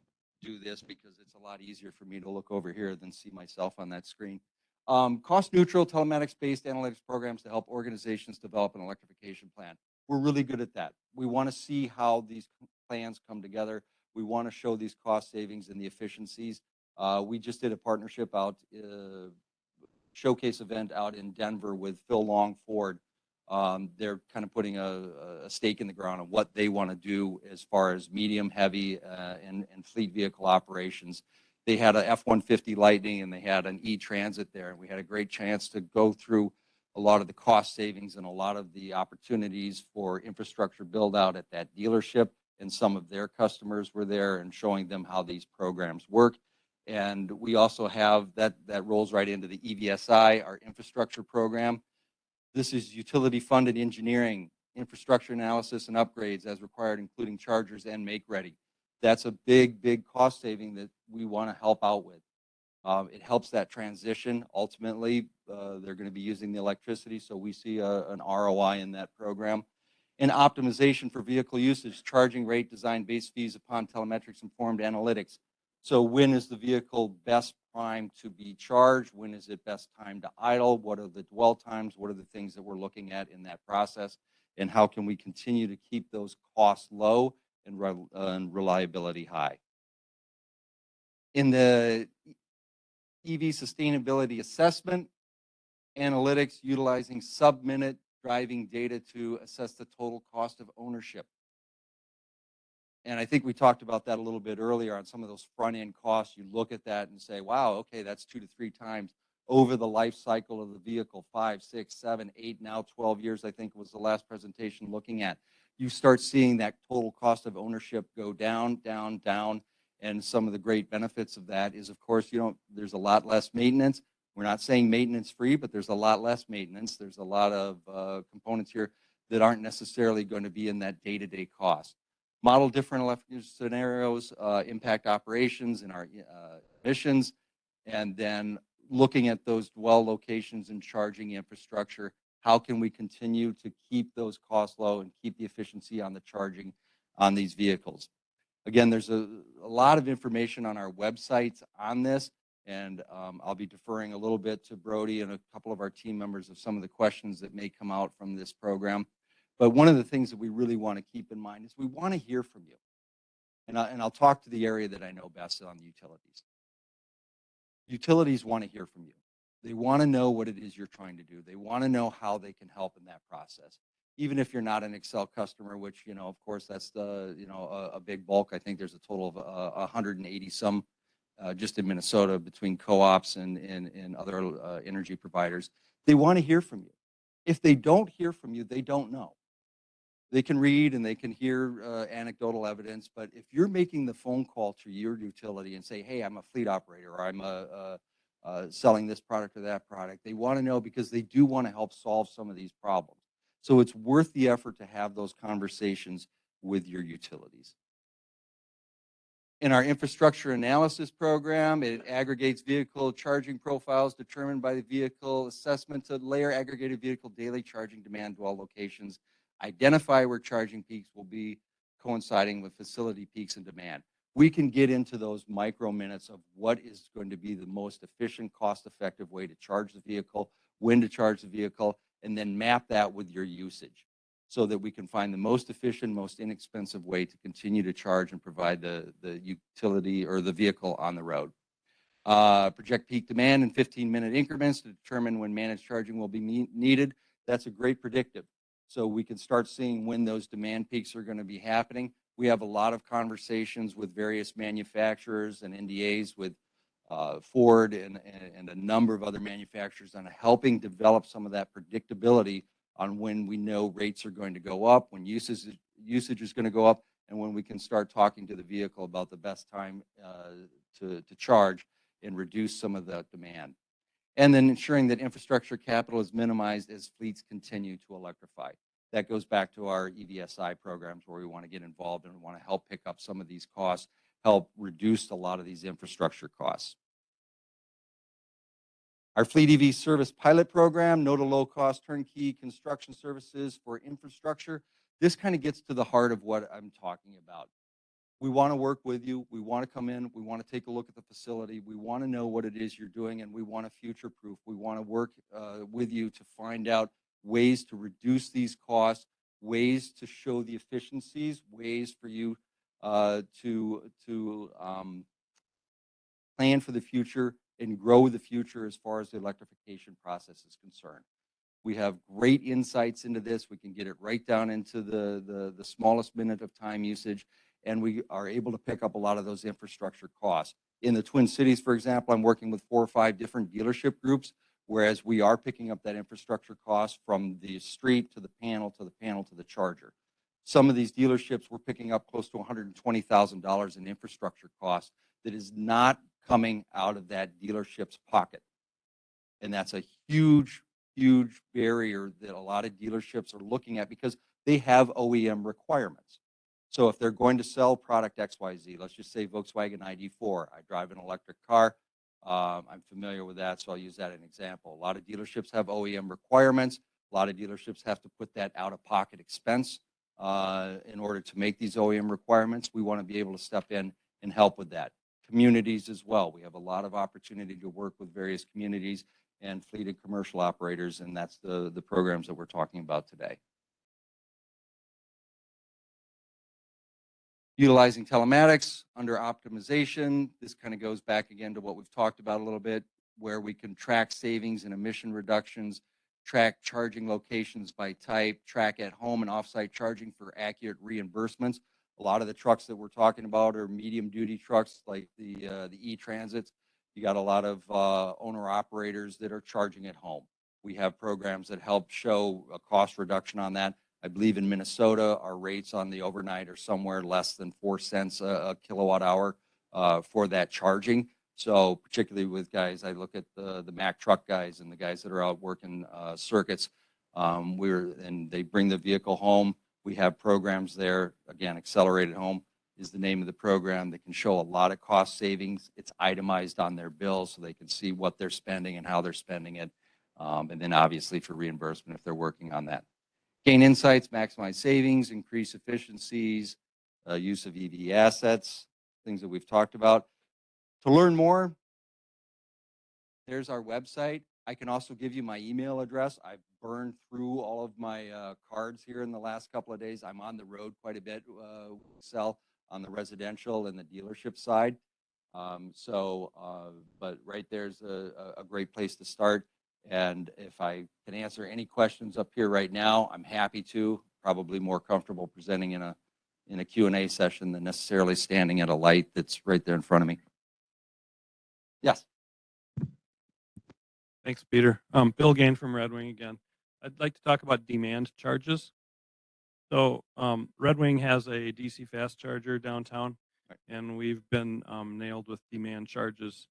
do this because it's a lot easier for me to look over here than see myself on that screen. Cost neutral telematics-based analytics programs to help organizations develop an electrification plan. We're really good at that. We want to see how these plans come together. We want to show these cost savings and the efficiencies. We just did a partnership out, showcase event out in Denver with Phil Long Ford. They're kind of putting a stake in the ground on what they want to do as far as medium, heavy, and fleet vehicle operations. They had a F-150 Lightning and they had an E-Transit there, and we had a great chance to go through a lot of the cost savings and a lot of the opportunities for infrastructure build out at that dealership, and some of their customers were there and showing them how these programs work. And we also have that rolls right into the EVSI, our infrastructure program. This is utility funded engineering, infrastructure analysis and upgrades as required, including chargers and make ready. That's a big cost saving that we want to help out with. It helps that transition. Ultimately, they're going to be using the electricity, so we see an ROI in that program. And optimization for vehicle usage, charging rate, design base fees upon telemetrics informed analytics. So when is the vehicle best primed to be charged? When is it best time to idle? What are the dwell times? What are the things that we're looking at in that process? And how can we continue to keep those costs low and reliability high? In the EV sustainability assessment, analytics utilizing sub-minute driving data to assess the total cost of ownership. And I think we talked about that a little bit earlier on some of those front-end costs. You look at that and say, wow, okay, that's 2 to 3 times over the life cycle of the vehicle, 5, 6, 7, 8, now 12 years, I think was the last presentation looking at. You start seeing that total cost of ownership go down, down, down. And some of the great benefits of that is, of course, there's a lot less maintenance. We're not saying maintenance free, but there's a lot less maintenance. There's a lot of components here that aren't necessarily going to be in that day-to-day cost. Model different electric scenarios, impact operations and our emissions, and then looking at those dwell locations and charging infrastructure. How can we continue to keep those costs low and keep the efficiency on the charging on these vehicles? Again, there's a lot of information on our websites on this, and I'll be deferring a little bit to Brody and a couple of our team members of some of the questions that may come out from this program. But one of the things that we really want to keep in mind is we want to hear from you. And I'll talk to the area that I know best on the utilities. Utilities want to hear from you. They want to know what it is you're trying to do. They want to know how they can help in that process. Even if you're not an Xcel customer, which, of course, that's a big bulk. I think there's a total of 180 some just in Minnesota between co-ops and other energy providers. They want to hear from you. If they don't hear from you, they don't know. They can read and they can hear anecdotal evidence, but if you're making the phone call to your utility and say, hey, I'm a fleet operator, or I'm selling this product or that product, they want to know because they do want to help solve some of these problems. So it's worth the effort to have those conversations with your utilities. In our infrastructure analysis program, it aggregates vehicle charging profiles determined by the vehicle assessment to layer aggregated vehicle daily charging demand dwell locations, identify where charging peaks will be coinciding with facility peaks and demand. We can get into those micro minutes of what is going to be the most efficient, cost-effective way to charge the vehicle, when to charge the vehicle, and then map that with your usage so that we can find the most efficient, most inexpensive way to continue to charge and provide the utility or the vehicle on the road. Project peak demand in 15-minute increments to determine when managed charging will be needed. That's a great predictive. So we can start seeing when those demand peaks are going to be happening. We have a lot of conversations with various manufacturers and NDAs with Ford and a number of other manufacturers on helping develop some of that predictability on when we know rates are going to go up, when usage is going to go up, and when we can start talking to the vehicle about the best time to charge and reduce some of that demand. And then ensuring that infrastructure capital is minimized as fleets continue to electrify. That goes back to our EVSI programs where we want to get involved and we want to help pick up some of these costs, help reduce a lot of these infrastructure costs. Our Fleet EV Service Pilot Program, no to low cost turnkey construction services for infrastructure. This kind of gets to the heart of what I'm talking about. We want to work with you. We want to come in. We want to take a look at the facility. We want to know what it is you're doing, and we want to future-proof. We want to work with you to find out ways to reduce these costs, ways to show the efficiencies, ways for you to plan for the future and grow the future as far as the electrification process is concerned. We have great insights into this. We can get it right down into the smallest minute of time usage, and we are able to pick up a lot of those infrastructure costs. In the Twin Cities, for example, I'm working with 4 or 5 different dealership groups, whereas we are picking up that infrastructure cost from the street to the panel to the panel to the charger. Some of these dealerships we're picking up close to $120,000 in infrastructure costs that is not coming out of that dealership's pocket. And that's a huge, huge barrier that a lot of dealerships are looking at because they have OEM requirements. So if they're going to sell product XYZ, let's just say Volkswagen ID4, I drive an electric car, I'm familiar with that, so I'll use that as an example. A lot of dealerships have OEM requirements. A lot of dealerships have to put that out-of-pocket expense in order to make these OEM requirements. We want to be able to step in and help with that. Communities as well. We have a lot of opportunity to work with various communities and fleet and commercial operators, and that's the programs that we're talking about today. Utilizing telematics under optimization. This kind of goes back again to what we've talked about a little bit, where we can track savings and emission reductions, track charging locations by type, track at home and offsite charging for accurate reimbursements. A lot of the trucks that we're talking about are medium duty trucks like the E-Transits. You got a lot of owner operators that are charging at home. We have programs that help show a cost reduction on that. I believe in Minnesota, our rates on the overnight are somewhere less than 4 cents a kilowatt hour for that charging. So particularly with guys, I look at the Mack truck guys and the guys that are out working circuits, and they bring the vehicle home. We have programs there. Again, Accelerated Home is the name of the program that can show a lot of cost savings. It's itemized on their bill so they can see what they're spending and how they're spending it. And then obviously for reimbursement if they're working on that. Gain insights, maximize savings, increase efficiencies, use of EV assets, things that we've talked about. To learn more, there's our website. I can also give you my email address. I've burned through all of my cards here in the last couple of days. I'm on the road quite a bit, Xcel, on the residential and the dealership side. But right there's a great place to start. And if I can answer any questions up here right now, I'm happy to. Probably more comfortable presenting in a Q&A session than necessarily standing at a light that's right there in front of me. Yes. Thanks, Peter. Bill Gain from Red Wing again. I'd like to talk about demand charges. So Red Wing has a DC fast charger downtown, and we've been nailed with demand charges.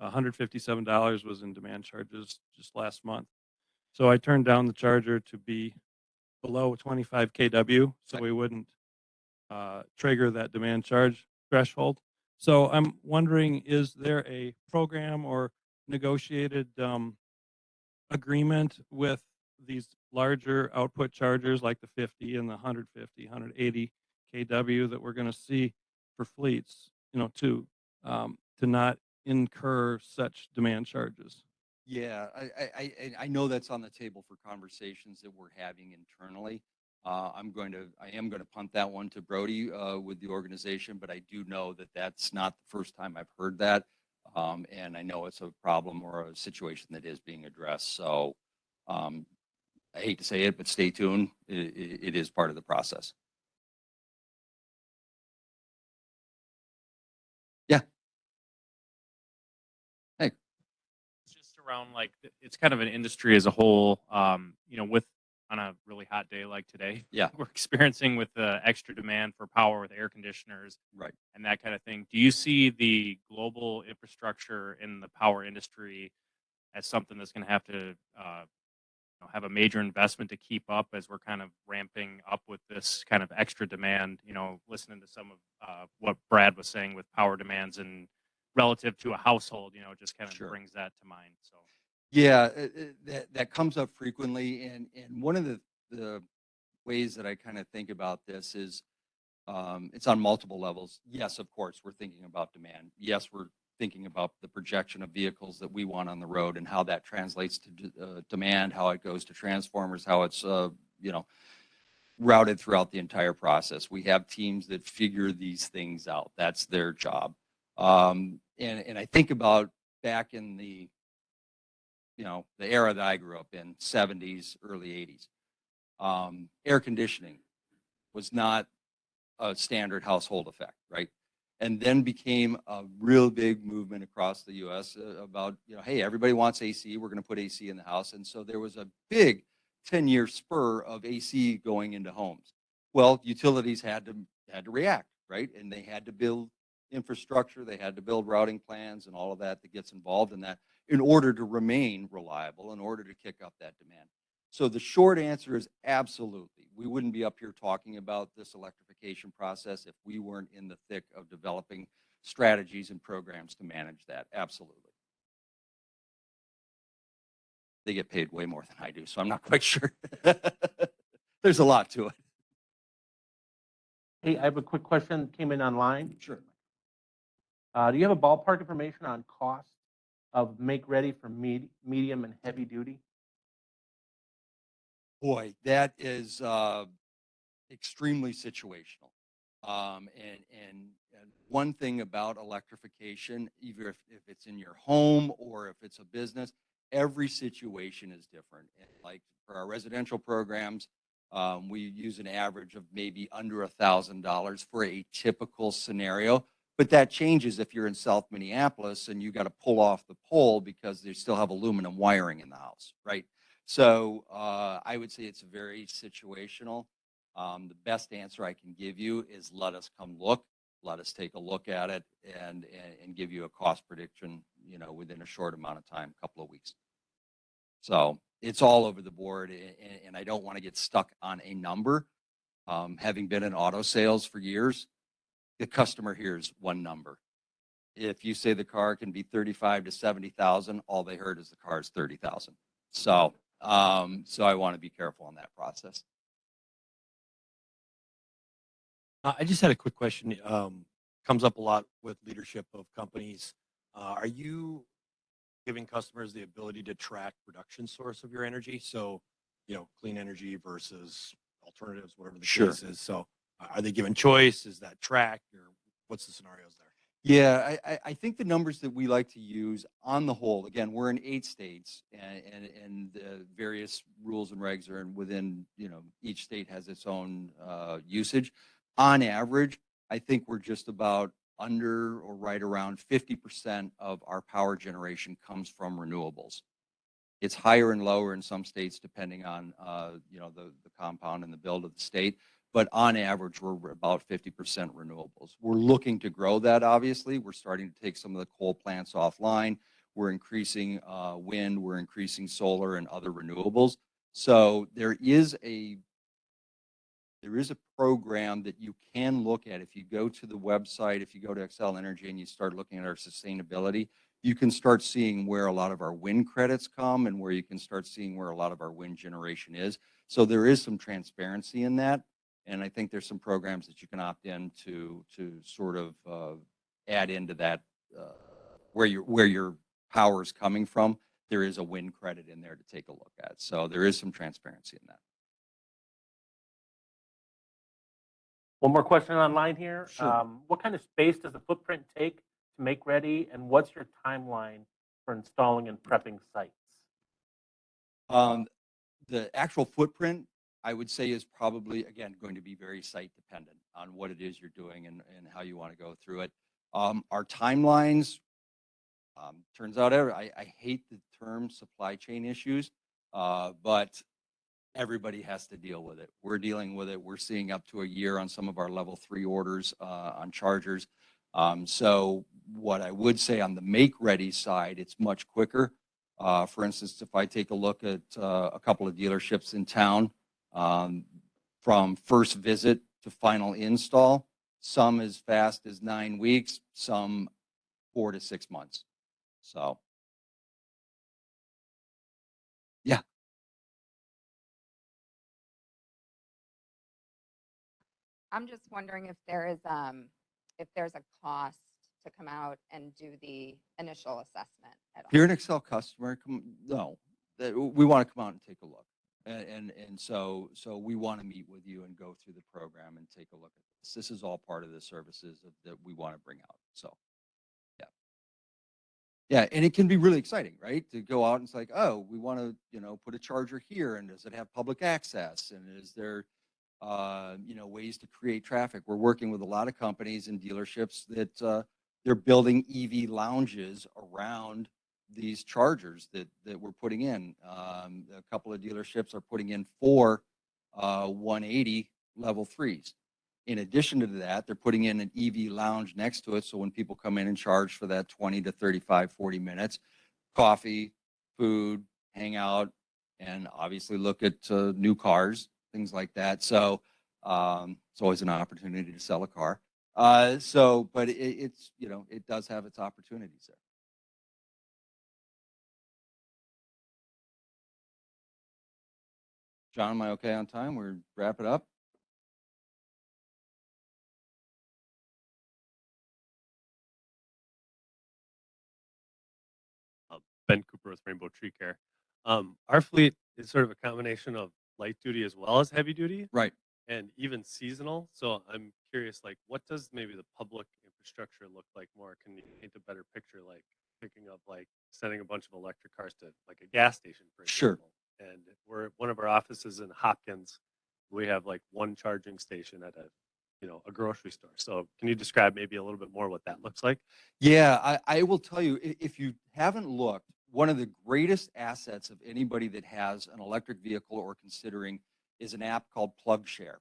$157 was in demand charges just last month. So I turned down the charger to be below 25 kW, so we wouldn't trigger that demand charge threshold. So I'm wondering, is there a program or negotiated agreement with these larger output chargers like the 50 and the 150, 180 kW that we're going to see for fleets, to not incur such demand charges? Yeah, I know that's on the table for conversations that we're having internally. I am going to punt that one to Brody with the organization, but I do know that that's not the first time I've heard that. And I know it's a problem or a situation that is being addressed. So I hate to say it, but stay tuned. It is part of the process. Yeah. Hey. It's just around it's kind of an industry as a whole, with on a really hot day like today. Yeah. We're experiencing with the extra demand for power with air conditioners. Right. And that kind of thing. Do you see the global infrastructure in the power industry as something that's going to have to have a major investment to keep up as we're kind of ramping up with this kind of extra demand? Listening to some of what Brad was saying with power demands and relative to a household, just kind of Sure. brings that to mind. So. Yeah, that comes up frequently, and one of the ways that I kind of think about this is it's on multiple levels. Yes, of course, we're thinking about demand. Yes, we're thinking about the projection of vehicles that we want on the road and how that translates to demand, how it goes to transformers, how it's routed throughout the entire process. We have teams that figure these things out. That's their job. And I think about back in the era that I grew up in, 70s, early 80s. Air conditioning was not a standard household effect, right? And then became a real big movement across the U.S. About, hey, everybody wants AC. We're going to put AC in the house. And so there was a big 10-year spur of AC going into homes. Well, utilities had to react, right? And they had to build infrastructure. They had to build routing plans and all of that gets involved in that in order to remain reliable, in order to kick up that demand. So the short answer is absolutely. We wouldn't be up here talking about this electrification process if we weren't in the thick of developing strategies and programs to manage that. Absolutely. They get paid way more than I do, so I'm not quite sure. There's a lot to it. Hey, I have a quick question that came in online. Sure. Do you have a ballpark information on cost of make ready for medium and heavy duty? Boy, that is extremely situational. And one thing about electrification, either if it's in your home or if it's a business, every situation is different. And like for our residential programs, we use an average of maybe under $1,000 for a typical scenario. But that changes if you're in South Minneapolis and you got to pull off the pole because they still have aluminum wiring in the house, right? So I would say it's very situational. The best answer I can give you is let us come look, let us take a look at it and give you a cost prediction, within a short amount of time, a couple of weeks. So it's all over the board, and I don't want to get stuck on a number. Having been in auto sales for years, the customer hears one number. If you say the car can be 35 to 70,000, all they heard is the car is 30,000. So I want to be careful on that process. I just had a quick question. Comes up a lot with leadership of companies. Are you giving customers the ability to track production source of your energy? So, clean energy versus alternatives, whatever the Sure. case is. So are they given choice? Is that tracked, or what's the scenarios there? Yeah, I think the numbers that we like to use on the whole, again, we're in 8 states and the various rules and regs are within, each state has its own usage. On average, I think we're just about under or right around 50% of our power generation comes from renewables. It's higher and lower in some states depending on, the compound and the build of the state. But on average, we're about 50% renewables. We're looking to grow that, obviously. We're starting to take some of the coal plants offline. We're increasing wind, we're increasing solar and other renewables. So there is a program that you can look at. If you go to the website, if you go to Xcel Energy and you start looking at our sustainability, you can start seeing where a lot of our wind credits come and where you can start seeing where a lot of our wind generation is. So there is some transparency in that. And I think there's some programs that you can opt in to sort of add into that where your power is coming from. There is a wind credit in there to take a look at. So there is some transparency in that. One more question online here. Sure. What kind of space does the footprint take to make ready, and what's your timeline for installing and prepping sites? The actual footprint, I would say, is probably, again, going to be very site dependent on what it is you're doing and how you want to go through it. Our timelines, turns out, I hate the term supply chain issues, but everybody has to deal with it. We're dealing with it. We're seeing up to a year on some of our level 3 orders on chargers. So what I would say on the make ready side, it's much quicker. For instance, if I take a look at a couple of dealerships in town, from first visit to final install, some as fast as 9 weeks, some 4 to 6 months. So, yeah. I'm just wondering if there's a cost to come out and do the initial assessment at all. If you're an Xcel customer, no, we want to come out and take a look. And so we want to meet with you and go through the program and take a look at this. This is all part of the services that we want to bring out. So, yeah. Yeah, and it can be really exciting, right? To go out and it's like, oh, we want to, put a charger here, and does it have public access? And is there, ways to create traffic? We're working with a lot of companies and dealerships that they're building EV lounges around these chargers that we're putting in. A couple of dealerships are putting in 4 180 level 3s. In addition to that, they're putting in an EV lounge next to it. So when people come in and charge for that 20 to 35, 40 minutes, coffee, food, hang out, and obviously look at new cars, things like that. So it's always an opportunity to sell a car. But it's, it does have its opportunities there. John, am I okay on time? We're wrap it up. Ben Cooper with Rainbow Tree Care. Our fleet is sort of a combination of light duty as well as heavy duty, Right. and even seasonal. So I'm curious, like, what does maybe the public infrastructure look like more? Can you paint a better picture, like thinking of like sending a bunch of electric cars to like a gas station, for Sure. example? And we're one of our offices in Hopkins. We have like one charging station at a grocery store. So can you describe maybe a little bit more what that looks like? Yeah, I will tell you, if you haven't looked, one of the greatest assets of anybody that has an electric vehicle or considering is an app called PlugShare.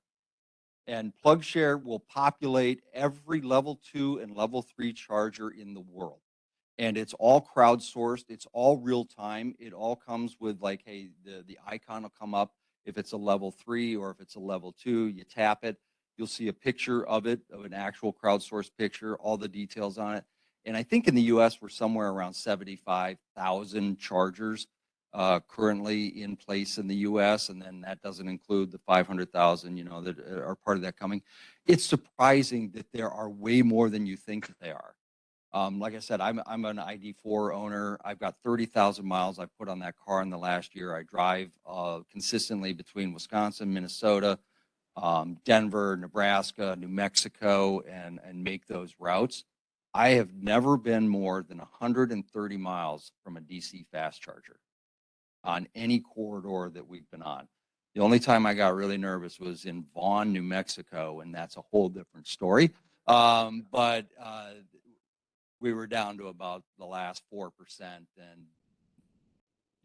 And PlugShare will populate every level 2 and level 3 charger in the world. And it's all crowdsourced. It's all real time. It all comes with like, hey, the icon will come up if it's a level 3 or if it's a level 2. You tap it, you'll see a picture of it, of an actual crowdsourced picture, all the details on it. And I think in the U.S. we're somewhere around 75,000 chargers currently in place in the U.S. And then that doesn't include the 500,000, that are part of that coming. It's surprising that there are way more than you think that they are. Like I said, I'm an ID4 owner. I've got 30,000 miles I've put on that car in the last year. I drive consistently between Wisconsin, Minnesota, Denver, Nebraska, New Mexico, and make those routes. I have never been more than 130 miles from a DC fast charger on any corridor that we've been on. The only time I got really nervous was in Vaughan, New Mexico, and that's a whole different story. But we were down to about the last 4%, and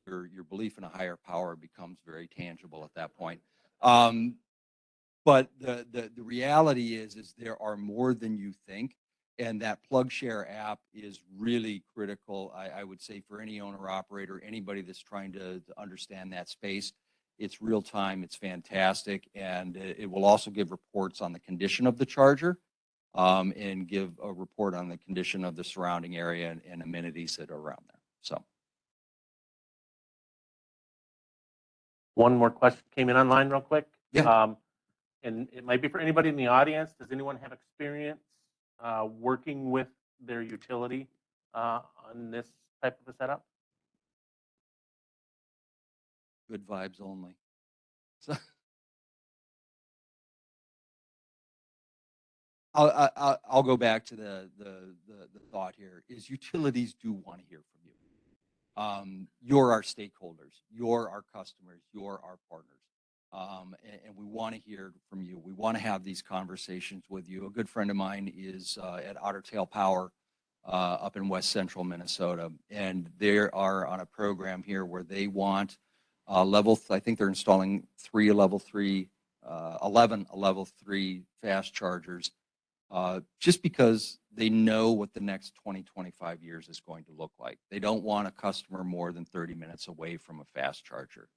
your belief in a higher power becomes very tangible at that point. But the reality is there are more than you think. And that PlugShare app is really critical, I would say, for any owner operator, anybody that's trying to understand that space. It's real time, it's fantastic, and it will also give reports on the condition of the charger and give a report on the condition of the surrounding area and amenities that are around there. So. One more question came in online real quick. Yeah. And it might be for anybody in the audience. Does anyone have experience working with their utility on this type of a setup? Good vibes only. So I'll go back to the thought here is utilities do want to hear from you. You're our stakeholders, you're our customers, you're our partners. And we want to hear from you. We want to have these conversations with you. A good friend of mine is at Otter Tail Power up in West Central Minnesota, and they are on a program here where they want I think they're installing 11 level 3 fast chargers, just because they know what the next 20-25 years is going to look like. They don't want a customer more than 30 minutes away from a fast charger.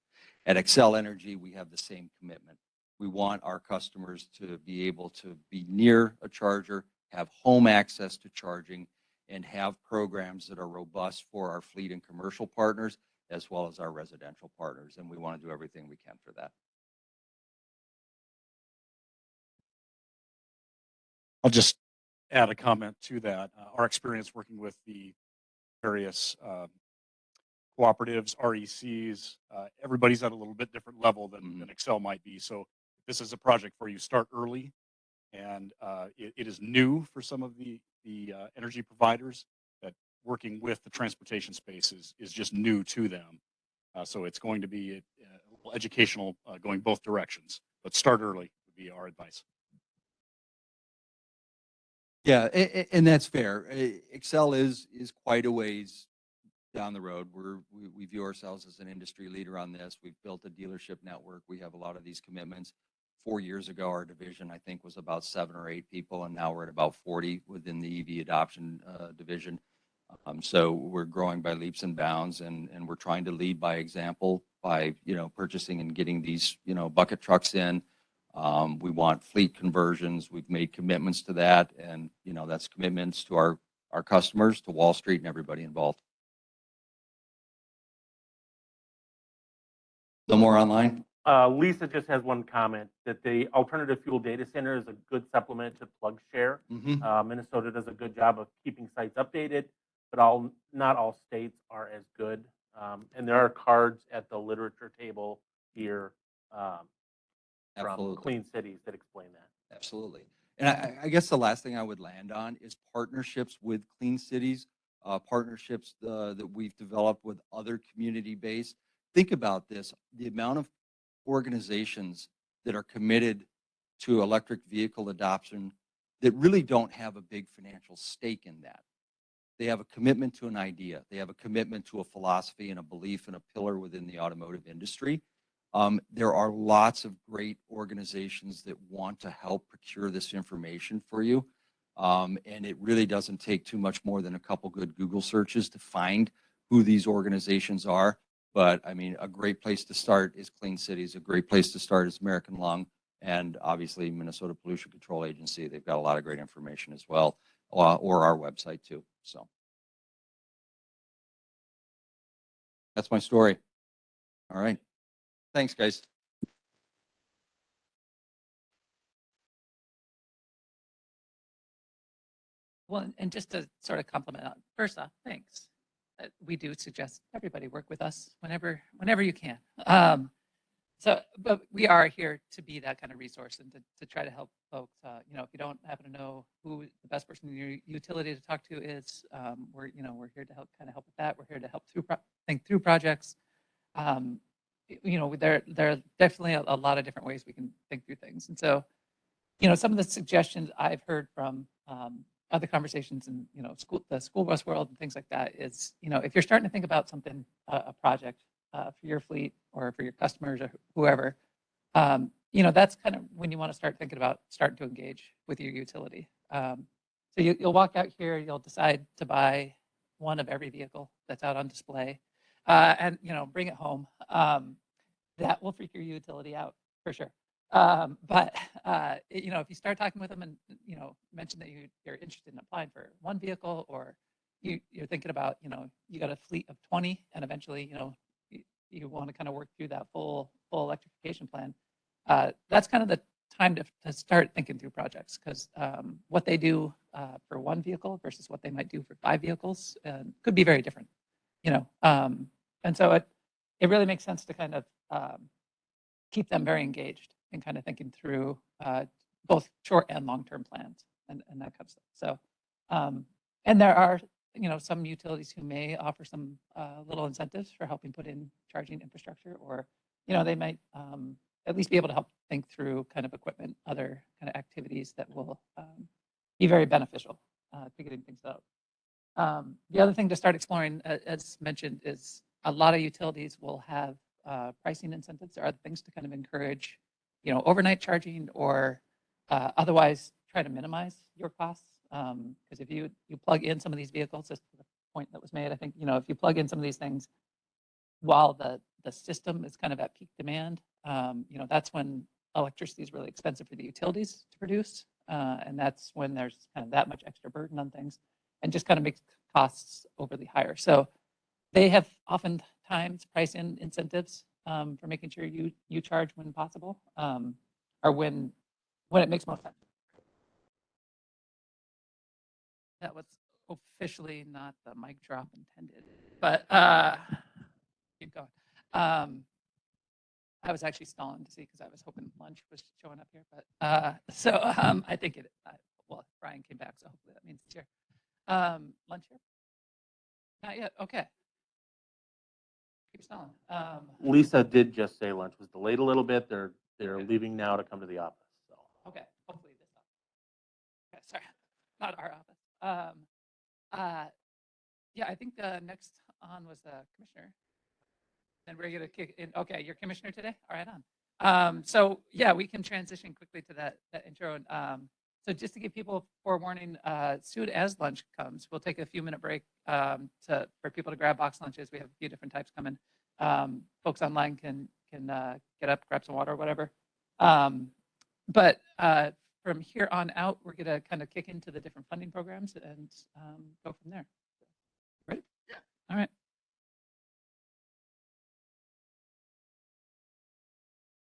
At Xcel Energy, we have the same commitment. We want our customers to be able to be near a charger, have home access to charging, and have programs that are robust for our fleet and commercial partners, as well as our residential partners. And we want to do everything we can for that. I'll just add a comment to that. Our experience working with the various cooperatives, RECs, everybody's at a little bit different level than Xcel might be. So if this is a project where you start early, and it is new for some of the energy providers, that working with the transportation space is just new to them. So it's going to be a little educational going both directions, but start early would be our advice. Yeah, and that's fair. Xcel is quite a ways down the road. We view ourselves as an industry leader on this. We've built a dealership network. We have a lot of these commitments. 4 years ago, our division, I think, was about 7 or 8 people, and now we're at about 40 within the EV adoption division. So we're growing by leaps and bounds, and we're trying to lead by example by, purchasing and getting these, bucket trucks in. We want fleet conversions. We've made commitments to that, and, that's commitments to our customers, to Wall Street, and everybody involved. No more online? Lisa just has one comment that the alternative fuel data center is a good supplement to PlugShare. Minnesota does a good job of keeping sites updated, but not all states are as good. And there are cards at the literature table here from Clean Cities that explain that. Absolutely. And I guess the last thing I would land on is partnerships with Clean Cities, partnerships that we've developed with other community-based. Think about this, the amount of organizations that are committed to electric vehicle adoption that really don't have a big financial stake in that. They have a commitment to an idea. They have a commitment to a philosophy and a belief and a pillar within the automotive industry. There are lots of great organizations that want to help procure this information for you. And it really doesn't take too much more than a couple good Google searches to find who these organizations are. But I mean, a great place to start is Clean Cities. A great place to start is American Lung, and obviously Minnesota Pollution Control Agency. They've got a lot of great information as well, or our website too. So that's my story. All right. Thanks, guys. Well, and just to sort of compliment, first off, thanks. We do suggest everybody work with us whenever you can. So, but we are here to be that kind of resource and to try to help folks. If you don't happen to know who the best person in your utility to talk to is, we're here to help with that. We're here to help think through projects. There are definitely a lot of different ways we can think through things. And so, some of the suggestions I've heard from other conversations in, the school bus world and things like that is, if you're starting to think about something, a project for your fleet or for your customers or whoever, that's kind of when you want to start thinking about starting to engage with your utility. So you'll walk out here, you'll decide to buy one of every vehicle that's out on display, and bring it home. That will freak your utility out for sure. But if you start talking with them and mention that you're interested in applying for one vehicle, or you're thinking about you got a fleet of 20, and eventually you want to kind of work through that full electrification plan. That's kind of the time to start thinking through projects, because what they do for one vehicle versus what they might do for 5 vehicles could be very different. And so it really makes sense to kind of keep them very engaged and kind of thinking through both short and long-term plans and that kind of stuff. So, and there are some utilities who may offer some little incentives for helping put in charging infrastructure, or they might at least be able to help think through kind of equipment, other kind of activities that will be very beneficial to getting things out. The other thing to start exploring, as mentioned, is a lot of utilities will have pricing incentives or other things to kind of encourage, overnight charging, or otherwise try to minimize your costs. Because if you plug in some of these vehicles, just to the point that was made, I think, if you plug in some of these things while the system is kind of at peak demand, that's when electricity is really expensive for the utilities to produce. And that's when there's kind of that much extra burden on things, and just kind of makes costs overly higher. So they have oftentimes price in incentives for making sure you charge when possible, or when it makes most sense. That was officially not the mic drop intended, but keep going. I was actually stalling to see, because I was hoping lunch was showing up here, but I think it. Well, Brian came back, so hopefully that means it's here. Lunch here? Not yet. Okay. Keep stalling. Lisa did just say lunch was delayed a little bit. They're leaving now to come to the office. So Okay. Hopefully this office. Okay, sorry, not our office. Yeah, I think the next on was the commissioner. And we're going to kick in. Okay, you're commissioner today? All right, on. So yeah, we can transition quickly to that intro. And so just to give people forewarning, as soon as lunch comes, we'll take a few-minute break for people to grab box lunches. We have a few different types coming. Folks online can get up, grab some water or whatever. But from here on out, we're going to kind of kick into the different funding programs and go from there. Ready? Yeah. All right.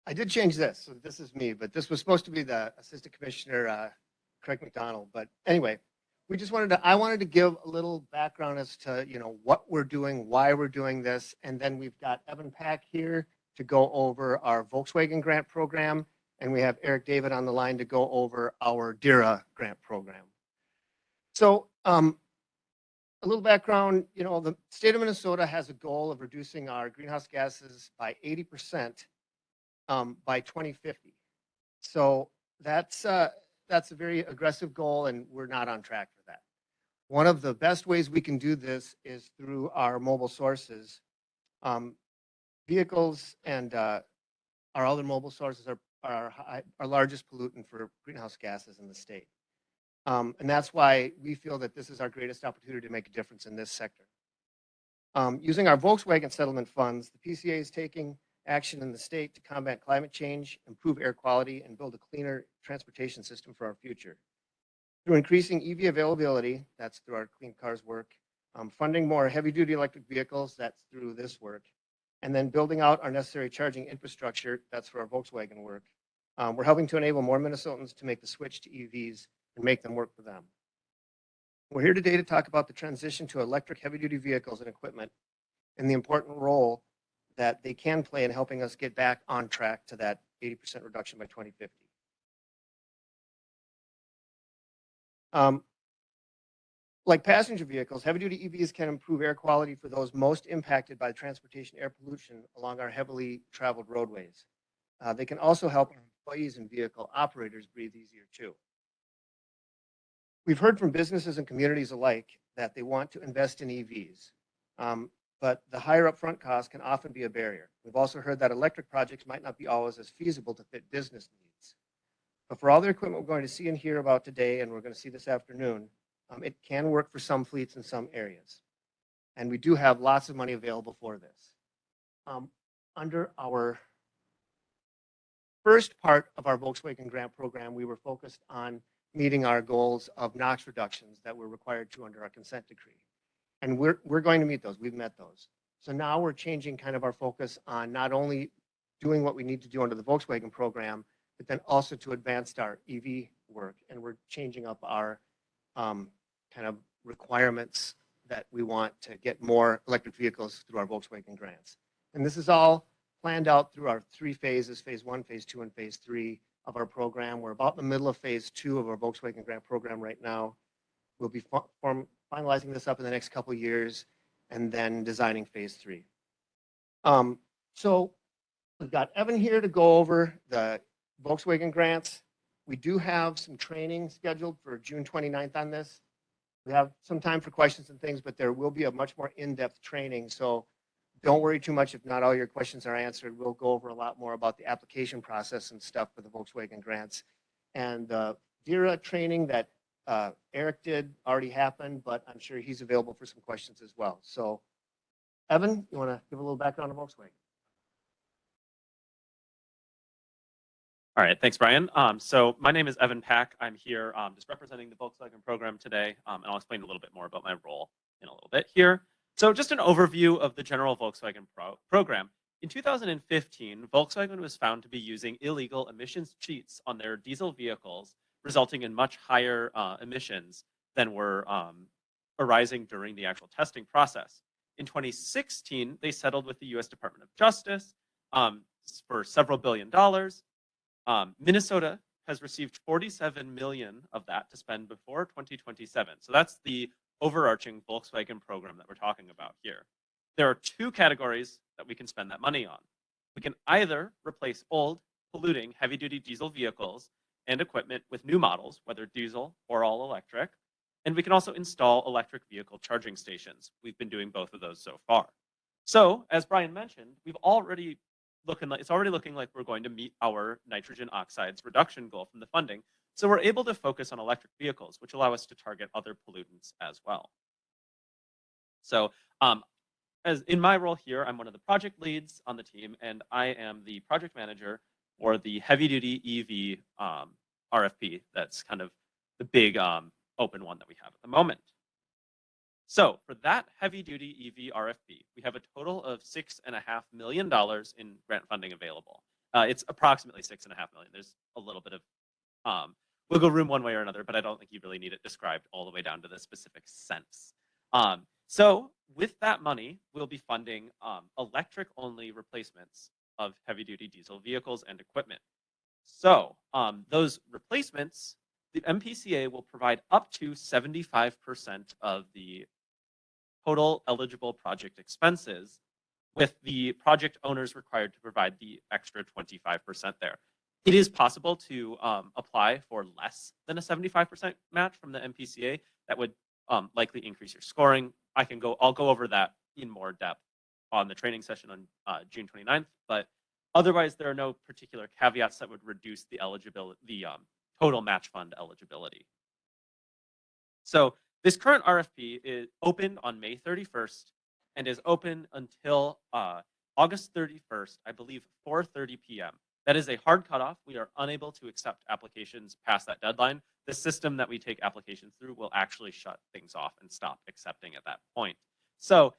I did change this, so this is me, but this was supposed to be the Assistant Commissioner, Craig McDonald. But anyway, I wanted to give a little background as to, what we're doing, why we're doing this. And then we've got Evan Pack here to go over our Volkswagen grant program. And we have Eric David on the line to go over our DERA grant program. So a little background, the state of Minnesota has a goal of reducing our greenhouse gases by 80% by 2050. So that's a very aggressive goal, and we're not on track for that. One of the best ways we can do this is through our mobile sources. Vehicles and our other mobile sources are our largest pollutant for greenhouse gases in the state. And that's why we feel that this is our greatest opportunity to make a difference in this sector. Using our Volkswagen settlement funds, the PCA is taking action in the state to combat climate change, improve air quality, and build a cleaner transportation system for our future. Through increasing EV availability, that's through our Clean Cars work, funding more heavy-duty electric vehicles, that's through this work, and then building out our necessary charging infrastructure, that's for our Volkswagen work. We're helping to enable more Minnesotans to make the switch to EVs and make them work for them. We're here today to talk about the transition to electric heavy-duty vehicles and equipment and the important role that they can play in helping us get back on track to that 80% reduction by 2050. Like passenger vehicles, heavy-duty EVs can improve air quality for those most impacted by transportation air pollution along our heavily traveled roadways. They can also help employees and vehicle operators breathe easier too. We've heard from businesses and communities alike that they want to invest in EVs, but the higher upfront costs can often be a barrier. We've also heard that electric projects might not be always as feasible to fit business needs. But for all the equipment we're going to see and hear about today, and we're going to see this afternoon, it can work for some fleets in some areas. And we do have lots of money available for this. Under our first part of our Volkswagen grant program, we were focused on meeting our goals of NOx reductions that we're required to under our consent decree. And we're going to meet those. We've met those. So now we're changing kind of our focus on not only doing what we need to do under the Volkswagen program, but then also to advance our EV work. And we're changing up our kind of requirements that we want to get more electric vehicles through our Volkswagen grants. And this is all planned out through our 3 phases, phase 1, phase 2, and phase 3 of our program. We're about in the middle of phase 2 of our Volkswagen grant program right now. We'll be finalizing this up in the next couple of years and then designing phase 3. So we've got Evan here to go over the Volkswagen grants. We do have some training scheduled for June 29th on this. We have some time for questions and things, but there will be a much more in-depth training. So don't worry too much if not all your questions are answered. We'll go over a lot more about the application process and stuff for the Volkswagen grants. And DERA training that Eric did already happened, but I'm sure he's available for some questions as well. So Evan, you want to give a little background on Volkswagen? All right, thanks, Brian. So my name is Evan Pack. I'm here just representing the Volkswagen program today, and I'll explain a little bit more about my role in a little bit here. So just an overview of the general Volkswagen program. In 2015, Volkswagen was found to be using illegal emissions cheats on their diesel vehicles, resulting in much higher emissions than were arising during the actual testing process. In 2016, they settled with the U.S. Department of Justice for several $billions. Minnesota has received $47 million of that to spend before 2027. So that's the overarching Volkswagen program that we're talking about here. There are 2 categories that we can spend that money on. We can either replace old, polluting, heavy-duty diesel vehicles and equipment with new models, whether diesel or all electric. And we can also install electric vehicle charging stations. We've been doing both of those so far. So, as Brian mentioned, it's already looking like we're going to meet our nitrogen oxides reduction goal from the funding. So we're able to focus on electric vehicles, which allow us to target other pollutants as well. So as in my role here, I'm one of the project leads on the team, and I am the project manager for the heavy-duty EV RFP. That's kind of the big open one that we have at the moment. So for that heavy-duty EV RFP, we have a total of $6.5 million in grant funding available. It's approximately $6.5 million. There's a little bit of wiggle room one way or another, but I don't think you really need it described all the way down to the specific cents. So with that money, we'll be funding electric-only replacements of heavy-duty diesel vehicles and equipment. So those replacements, the MPCA will provide up to 75% of the total eligible project expenses, with the project owners required to provide the extra 25% there. It is possible to apply for less than a 75% match from the MPCA. That would likely increase your scoring. I'll go over that in more depth on the training session on June 29th, but otherwise there are no particular caveats that would reduce the eligibility, the total match fund eligibility. So this current RFP is opened on May 31st and is open until August 31st, I believe 4:30 p.m. That is a hard cutoff. We are unable to accept applications past that deadline. The system that we take applications through will actually shut things off and stop accepting at that point. So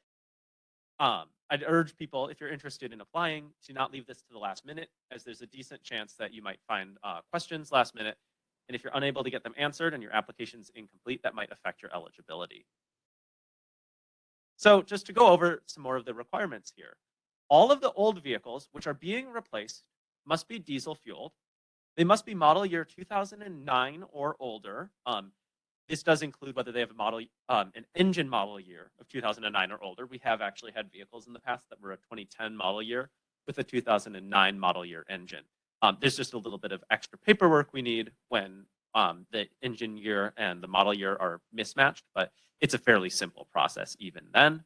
I'd urge people, if you're interested in applying, to not leave this to the last minute, as there's a decent chance that you might find questions last minute. And if you're unable to get them answered and your application's incomplete, that might affect your eligibility. So just to go over some more of the requirements here. All of the old vehicles which are being replaced must be diesel fueled. They must be model year 2009 or older. This does include whether they have an engine model year of 2009 or older. We have actually had vehicles in the past that were a 2010 model year with a 2009 model year engine. There's just a little bit of extra paperwork we need when the engine year and the model year are mismatched, but it's a fairly simple process even then.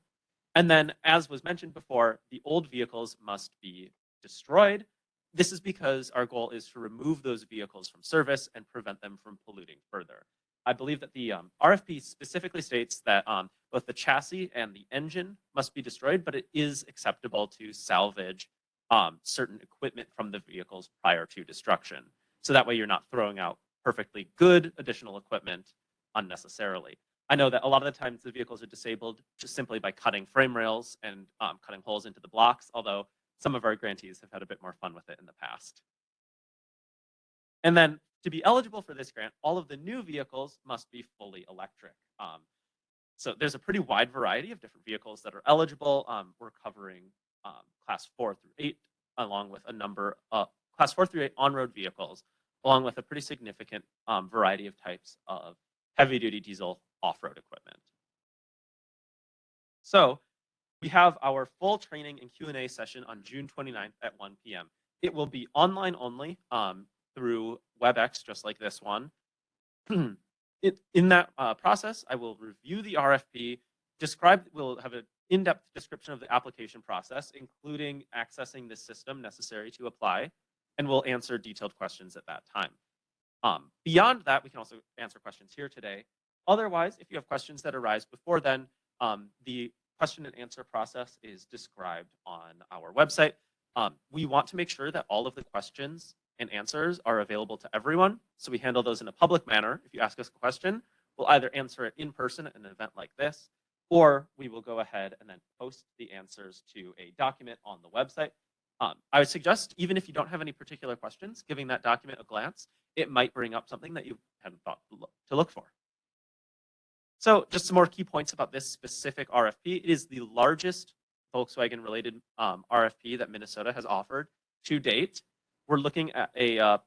And then, as was mentioned before, the old vehicles must be destroyed. This is because our goal is to remove those vehicles from service and prevent them from polluting further. I believe that the RFP specifically states that both the chassis and the engine must be destroyed, but it is acceptable to salvage certain equipment from the vehicles prior to destruction. So that way you're not throwing out perfectly good additional equipment unnecessarily. I know that a lot of the times the vehicles are disabled just simply by cutting frame rails and cutting holes into the blocks, although some of our grantees have had a bit more fun with it in the past. And then to be eligible for this grant, all of the new vehicles must be fully electric. So there's a pretty wide variety of different vehicles that are eligible. We're covering class 4 through 8, along with a number of class 4 through 8 on-road vehicles, along with a pretty significant variety of types of heavy-duty diesel off-road equipment. So we have our full training and Q&A session on June 29th at 1 p.m. It will be online only through WebEx, just like this one. In that process, I will review the RFP, we'll have an in-depth description of the application process, including accessing the system necessary to apply, and we'll answer detailed questions at that time. Beyond that, we can also answer questions here today. Otherwise, if you have questions that arise before then, the question and answer process is described on our website. We want to make sure that all of the questions and answers are available to everyone, so we handle those in a public manner. If you ask us a question, we'll either answer it in person at an event like this, or we will go ahead and then post the answers to a document on the website. I would suggest, even if you don't have any particular questions, giving that document a glance, it might bring up something that you hadn't thought to look for. So just some more key points about this specific RFP. It is the largest Volkswagen-related RFP that Minnesota has offered to date. We're looking at a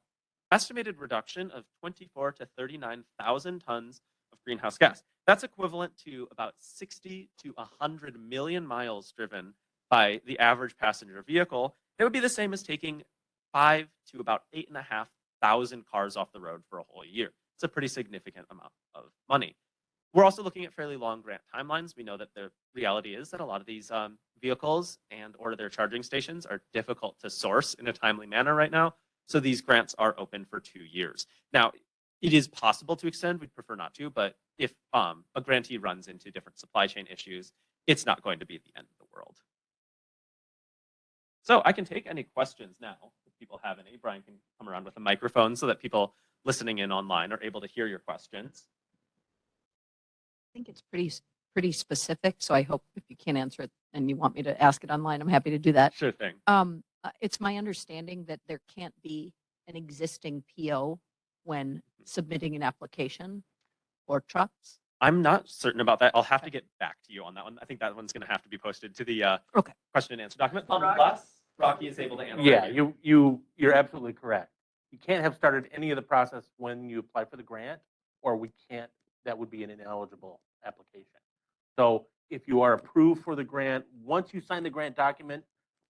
estimated reduction of 24 to 39,000 tons of greenhouse gas. That's equivalent to about 60 to 100 million miles driven by the average passenger vehicle. It would be the same as taking 5 to about 8,500 cars off the road for a whole year. It's a pretty significant amount of money. We're also looking at fairly long grant timelines. We know that the reality is that a lot of these vehicles or their charging stations are difficult to source in a timely manner right now. So these grants are open for 2 years. Now, it is possible to extend. We'd prefer not to, but if a grantee runs into different supply chain issues, it's not going to be the end of the world. So I can take any questions now if people have any. Brian can come around with a microphone so that people listening in online are able to hear your questions. I think it's pretty specific, so I hope if you can't answer it and you want me to ask it online, I'm happy to do that. Sure thing. It's my understanding that there can't be an existing PO when submitting an application for trucks. I'm not certain about that. I'll have to get back to you on that one. I think that one's going to have to be posted to the question and answer document. Unless Rocky is able to answer. Yeah, you're absolutely correct. You can't have started any of the process when you apply for the grant, or we can't. That would be an ineligible application. So if you are approved for the grant, once you sign the grant document,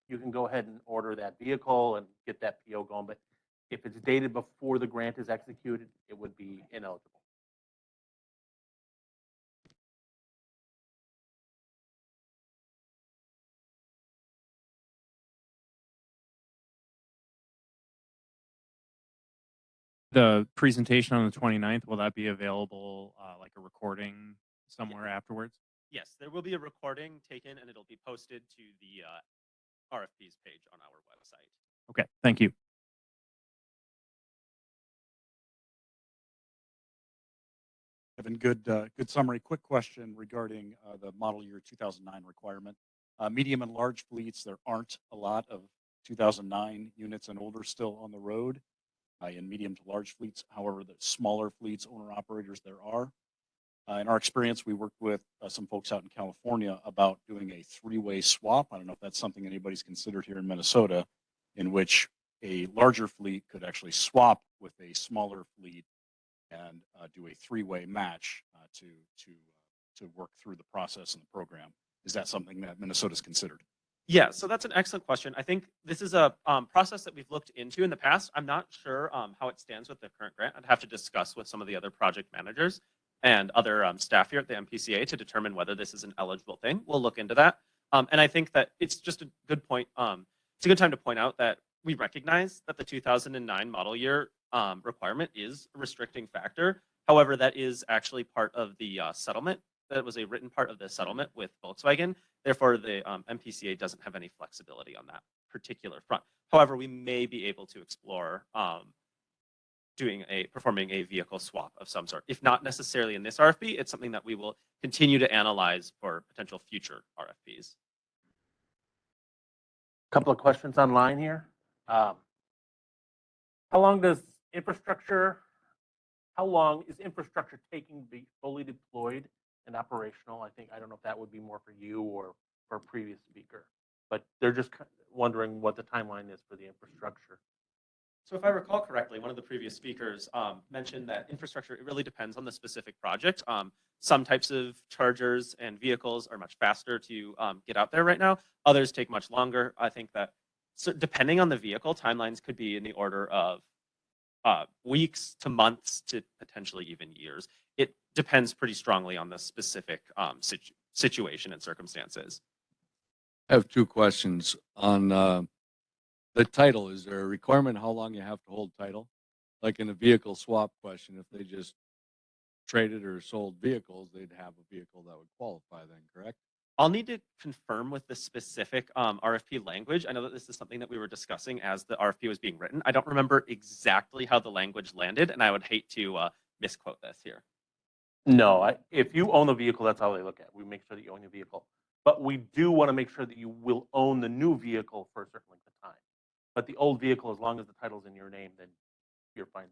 you can go ahead and order that vehicle and get that PO going. But if it's dated before the grant is executed, it would be ineligible. The presentation on the 29th, will that be available like a recording somewhere afterwards? Yes, there will be a recording taken and it'll be posted to the RFPs page on our website. Okay, thank you. Evan, good summary. Quick question regarding the model year 2009 requirement. Medium and large fleets, there aren't a lot of 2009 units and older still on the road. In medium to large fleets, however, the smaller fleets, owner operators, there are. In our experience, we worked with some folks out in California about doing a three-way swap. I don't know if that's something anybody's considered here in Minnesota, in which a larger fleet could actually swap with a smaller fleet and do a three-way match to work through the process and the program. Is that something that Minnesota's considered? Yeah, so that's an excellent question. I think this is a process that we've looked into in the past. I'm not sure how it stands with the current grant. I'd have to discuss with some of the other project managers and other staff here at the MPCA to determine whether this is an eligible thing. We'll look into that. And I think that it's just a good point. It's a good time to point out that we recognize that the 2009 model year requirement is a restricting factor. However, that is actually part of the settlement. That was a written part of the settlement with Volkswagen. Therefore, the MPCA doesn't have any flexibility on that particular front. However, we may be able to explore performing a vehicle swap of some sort. If not necessarily in this RFP, it's something that we will continue to analyze for potential future RFPs. Couple of questions online here. How long is infrastructure taking to be fully deployed and operational? I don't know if that would be more for you or for a previous speaker, but they're just wondering what the timeline is for the infrastructure. So if I recall correctly, one of the previous speakers mentioned that infrastructure, it really depends on the specific project. Some types of chargers and vehicles are much faster to get out there right now. Others take much longer. I think that depending on the vehicle, timelines could be in the order of weeks to months to potentially even years. It depends pretty strongly on the specific situation and circumstances. I have two questions on the title. Is there a requirement how long you have to hold title? Like in a vehicle swap question, if they just traded or sold vehicles, they'd have a vehicle that would qualify then, correct? I'll need to confirm with the specific RFP language. I know that this is something that we were discussing as the RFP was being written. I don't remember exactly how the language landed, and I would hate to misquote this here. No, if you own the vehicle, that's how they look at it. We make sure that you own your vehicle. But we do want to make sure that you will own the new vehicle for a certain length of time. But the old vehicle, as long as the title's in your name, then you're fine.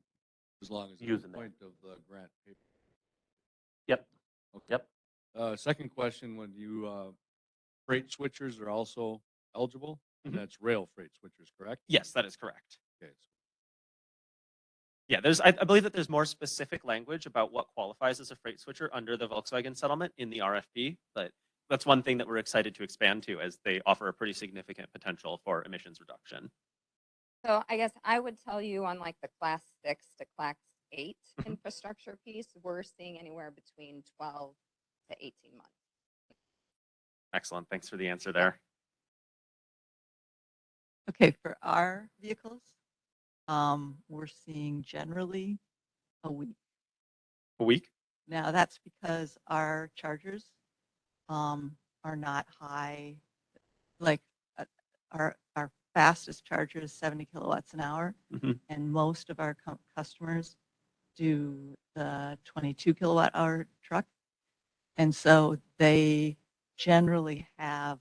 As long as it's using the point of the grant paper. Yep. Okay. Yep. Second question, when you freight switchers are also eligible, and that's rail freight switchers, correct? Yes, that is correct. Okay. Yeah, I believe that there's more specific language about what qualifies as a freight switcher under the Volkswagen settlement in the RFP, but that's one thing that we're excited to expand to as they offer a pretty significant potential for emissions reduction. So I guess I would tell you on like the class 6 to class 8 infrastructure piece, we're seeing anywhere between 12 to 18 months. Excellent. Thanks for the answer there. Okay, for our vehicles, we're seeing generally a week. A week? Now that's because our chargers are not high. Like our fastest charger is 70 kilowatts an hour, and most of our customers do the 22 kilowatt hour truck, and so they generally have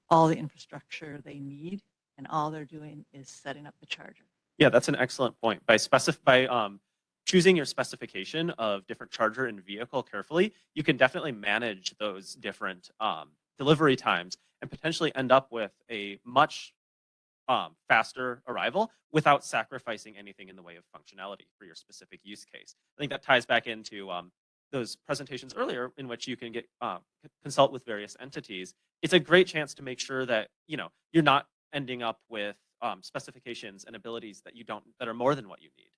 all the infrastructure they need, and all they're doing is setting up the charger. Yeah, that's an excellent point. By choosing your specification of different charger and vehicle carefully, you can definitely manage those different delivery times and potentially end up with a much faster arrival without sacrificing anything in the way of functionality for your specific use case. I think that ties back into those presentations earlier in which you can get consult with various entities. It's a great chance to make sure that you're not ending up with specifications and abilities that are more than what you need,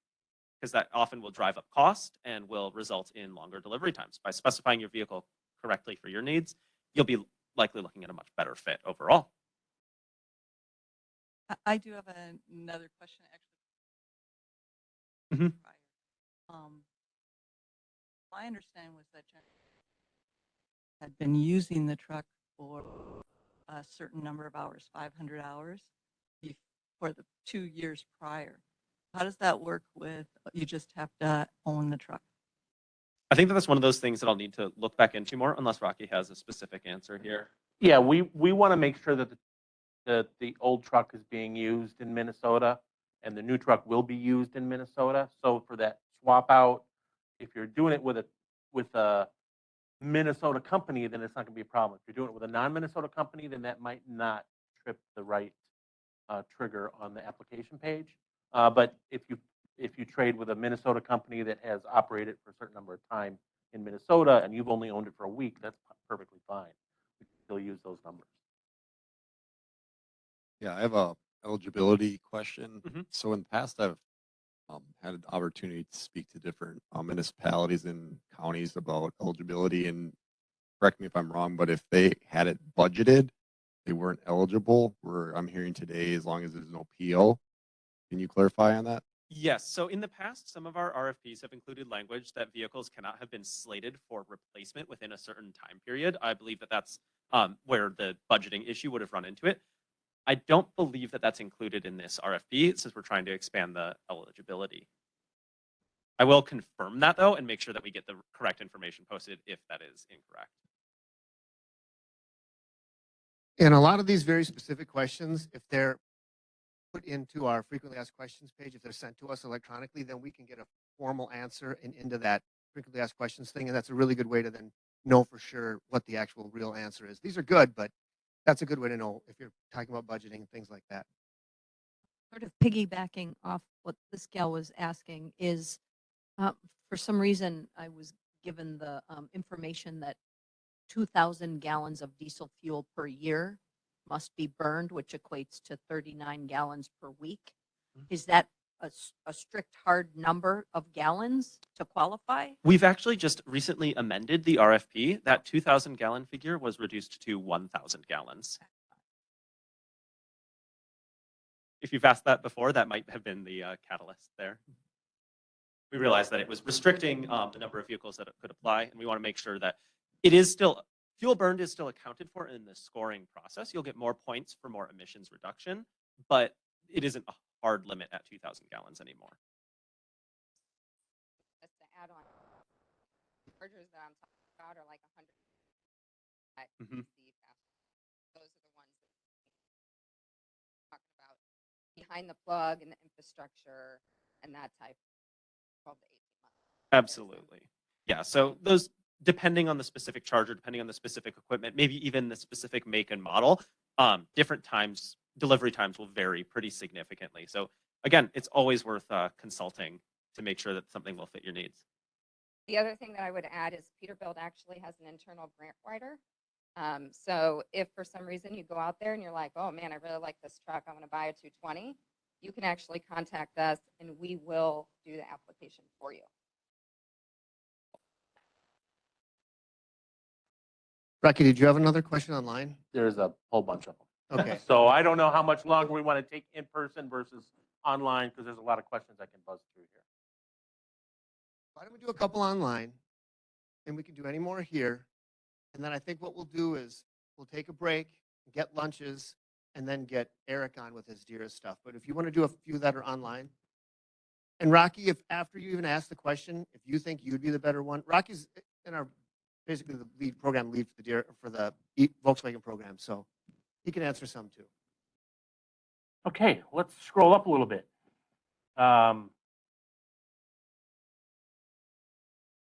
because that often will drive up cost and will result in longer delivery times. By specifying your vehicle correctly for your needs, you'll be likely looking at a much better fit overall. I do have another question, Mhm. My understanding was that Jen had been using the truck for a certain number of hours, 500 hours, for the 2 years prior. How does that work with, you just have to own the truck? I think that's one of those things that I'll need to look back into more, unless Rocky has a specific answer here. Yeah, we want to make sure that the old truck is being used in Minnesota and the new truck will be used in Minnesota. So for that swap out, if you're doing it with a Minnesota company, then it's not going to be a problem. If you're doing it with a non-Minnesota company, then that might not trip the right trigger on the application page. But if you trade with a Minnesota company that has operated for a certain number of time in Minnesota and you've only owned it for a week, that's perfectly fine. We can still use those numbers. Yeah, I have a eligibility question. Mhm. So in the past, I've had an opportunity to speak to different municipalities and counties about eligibility. And correct me if I'm wrong, but if they had it budgeted, they weren't eligible. Where I'm hearing today, as long as there's no PO. Can you clarify on that? Yes. So in the past, some of our RFPs have included language that vehicles cannot have been slated for replacement within a certain time period. I believe that that's where the budgeting issue would have run into it. I don't believe that that's included in this RFP since we're trying to expand the eligibility. I will confirm that though and make sure that we get the correct information posted if that is incorrect. And a lot of these very specific questions, if they're put into our frequently asked questions page, if they're sent to us electronically, then we can get a formal answer and into that frequently asked questions thing. And that's a really good way to then know for sure what the actual real answer is. These are good, but that's a good way to know if you're talking about budgeting and things like that. Sort of piggybacking off what this gal was asking is, for some reason, I was given the information that 2,000 gallons of diesel fuel per year must be burned, which equates to 39 gallons per week. Is that a strict hard number of gallons to qualify? We've actually just recently amended the RFP. That 2,000 gallon figure was reduced to 1,000 gallons. If you've asked that before, that might have been the catalyst there. We realized that it was restricting the number of vehicles that it could apply, and we want to make sure that it is still, fuel burned is still accounted for in the scoring process. You'll get more points for more emissions reduction, but it isn't a hard limit at 2,000 gallons anymore. Just to add on, chargers that I'm talking about are like 100 at Mhm. DC fast. Those are the ones that we're talking about behind the plug and the infrastructure and that type, 12 to 18 months. Absolutely. Yeah, so those, depending on the specific charger, depending on the specific equipment, maybe even the specific make and model, different times, delivery times will vary pretty significantly. So again, it's always worth consulting to make sure that something will fit your needs. The other thing that I would add is Peterbilt actually has an internal grant writer. So if for some reason you go out there and you're like, oh man, I really like this truck, I'm going to buy a 220, you can actually contact us and we will do the application for you. Rocky, did you have another question online? There's a whole bunch of them. Okay. So I don't know how much longer we want to take in person versus online because there's a lot of questions I can buzz through here. Why don't we do a couple online and we can do any more here. And then I think what we'll do is we'll take a break, get lunches, and then get Eric on with his dearest stuff. But if you want to do a few that are online, and Rocky, if after you even ask the question, if you think you'd be the better one, Rocky's in our basically the lead program lead for the Volkswagen program, so he can answer some too. Okay, let's scroll up a little bit. As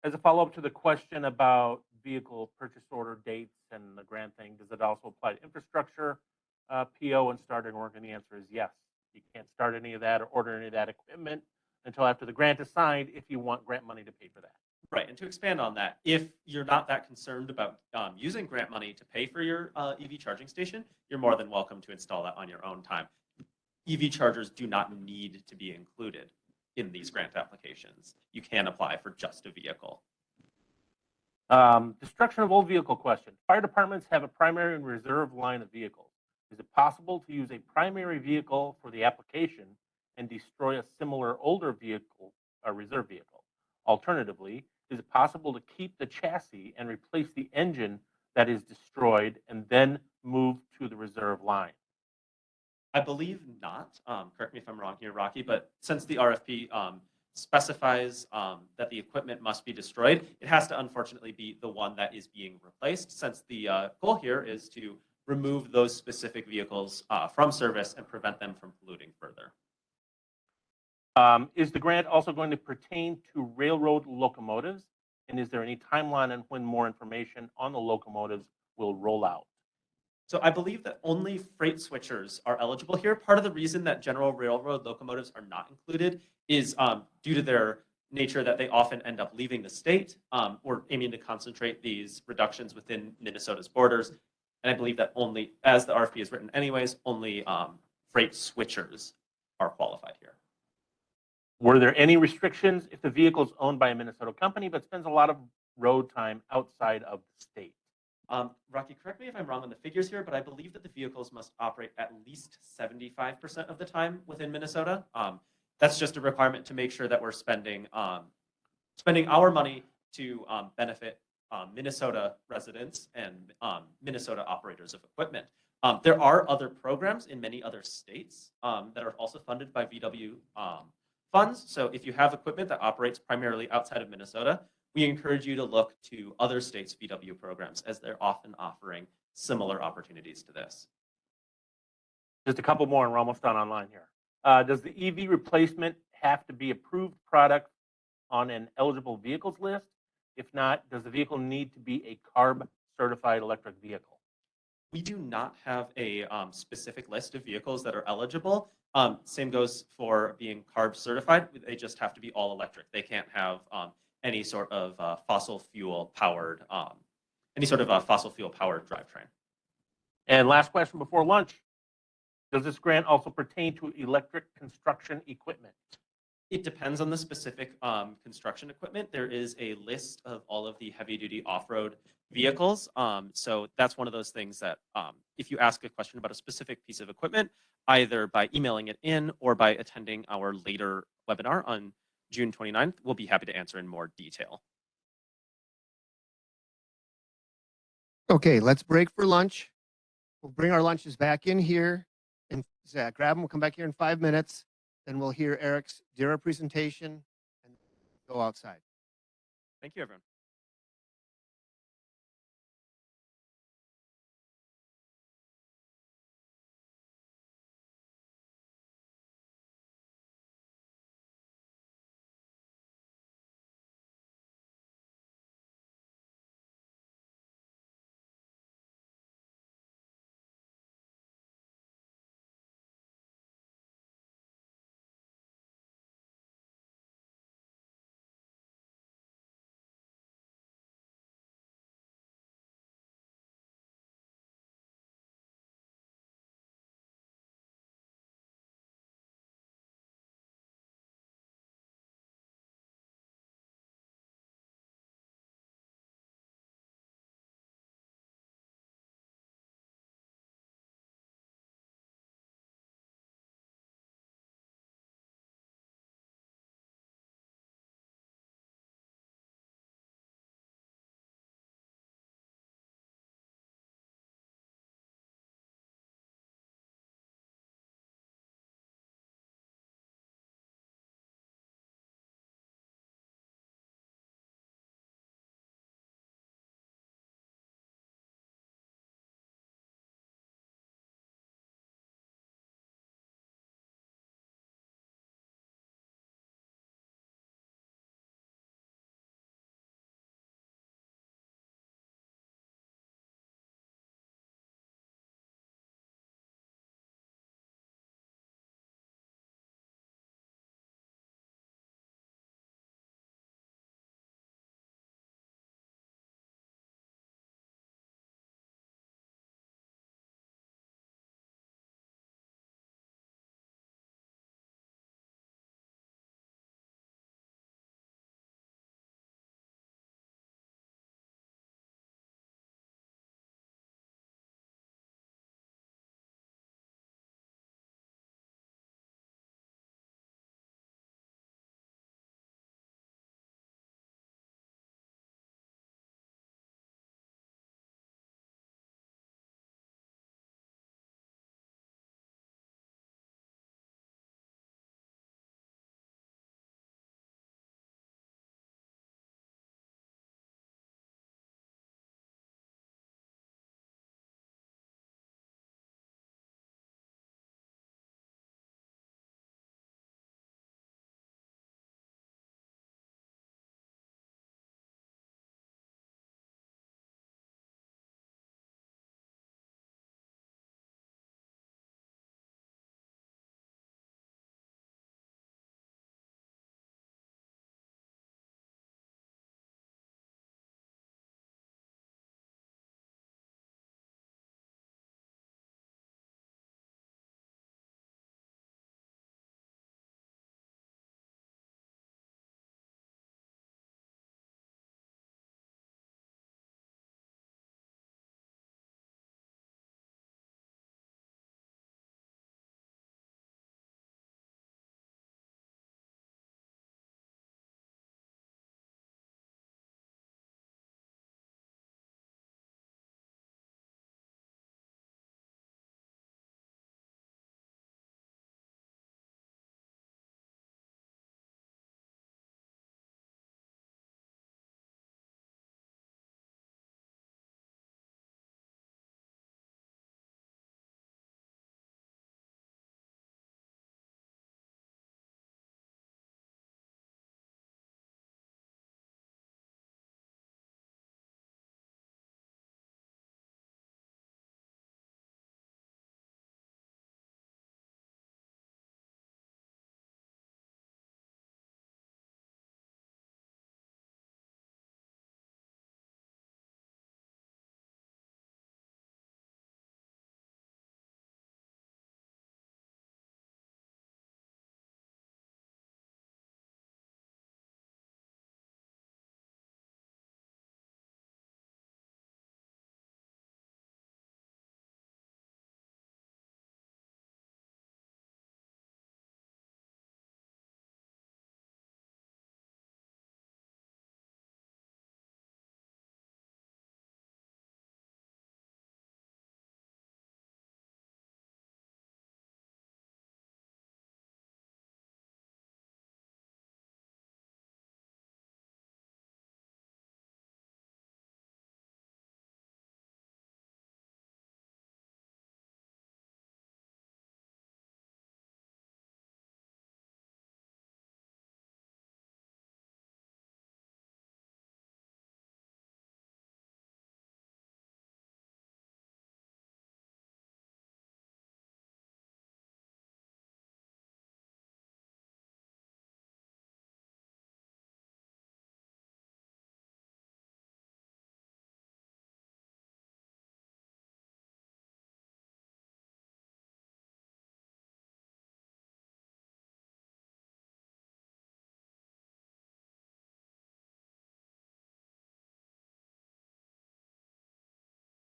a follow-up to the question about vehicle purchase order dates and the grant thing, does it also apply to infrastructure, PO, and starting work? And the answer is yes. You can't start any of that or order any of that equipment until after the grant is signed if you want grant money to pay for that. Right, and to expand on that, if you're not that concerned about using grant money to pay for your EV charging station, you're more than welcome to install that on your own time. EV chargers do not need to be included in these grant applications. You can apply for just a vehicle. Destruction of old vehicle question. Fire departments have a primary and reserve line of vehicles. Is it possible to use a primary vehicle for the application and destroy a similar older vehicle, a reserve vehicle? Alternatively, is it possible to keep the chassis and replace the engine that is destroyed and then move to the reserve line? I believe not. Correct me if I'm wrong here, Rocky, but since the RFP specifies that the equipment must be destroyed, it has to unfortunately be the one that is being replaced, since the goal here is to remove those specific vehicles from service and prevent them from polluting further. Is the grant also going to pertain to railroad locomotives? And is there any timeline on when more information on the locomotives will roll out? So I believe that only freight switchers are eligible here. Part of the reason that general railroad locomotives are not included is due to their nature that they often end up leaving the state. We're aiming to concentrate these reductions within Minnesota's borders. And I believe that only, as the RFP is written anyways, only freight switchers are qualified here. Were there any restrictions if the vehicle is owned by a Minnesota company but spends a lot of road time outside of the state? Rocky, correct me if I'm wrong on the figures here, but I believe that the vehicles must operate at least 75% of the time within Minnesota. That's just a requirement to make sure that we're spending our money to benefit Minnesota residents and Minnesota operators of equipment. There are other programs in many other states that are also funded by VW funds. So if you have equipment that operates primarily outside of Minnesota, we encourage you to look to other states' VW programs as they're often offering similar opportunities to this. Just a couple more and we're almost done online here. Does the EV replacement have to be approved product on an eligible vehicles list? If not, does the vehicle need to be a CARB certified electric vehicle? We do not have a specific list of vehicles that are eligible. Same goes for being CARB certified. They just have to be all electric. They can't have any sort of fossil fuel powered drivetrain. And last question before lunch. Does this grant also pertain to electric construction equipment? It depends on the specific construction equipment. There is a list of all of the heavy duty off-road vehicles. So that's one of those things that if you ask a question about a specific piece of equipment, either by emailing it in or by attending our later webinar on June 29th, we'll be happy to answer in more detail. Okay, let's break for lunch. We'll bring our lunches back in here and grab them. We'll come back here in 5 minutes. Then we'll hear Eric's DERA presentation and go outside. Thank you, everyone.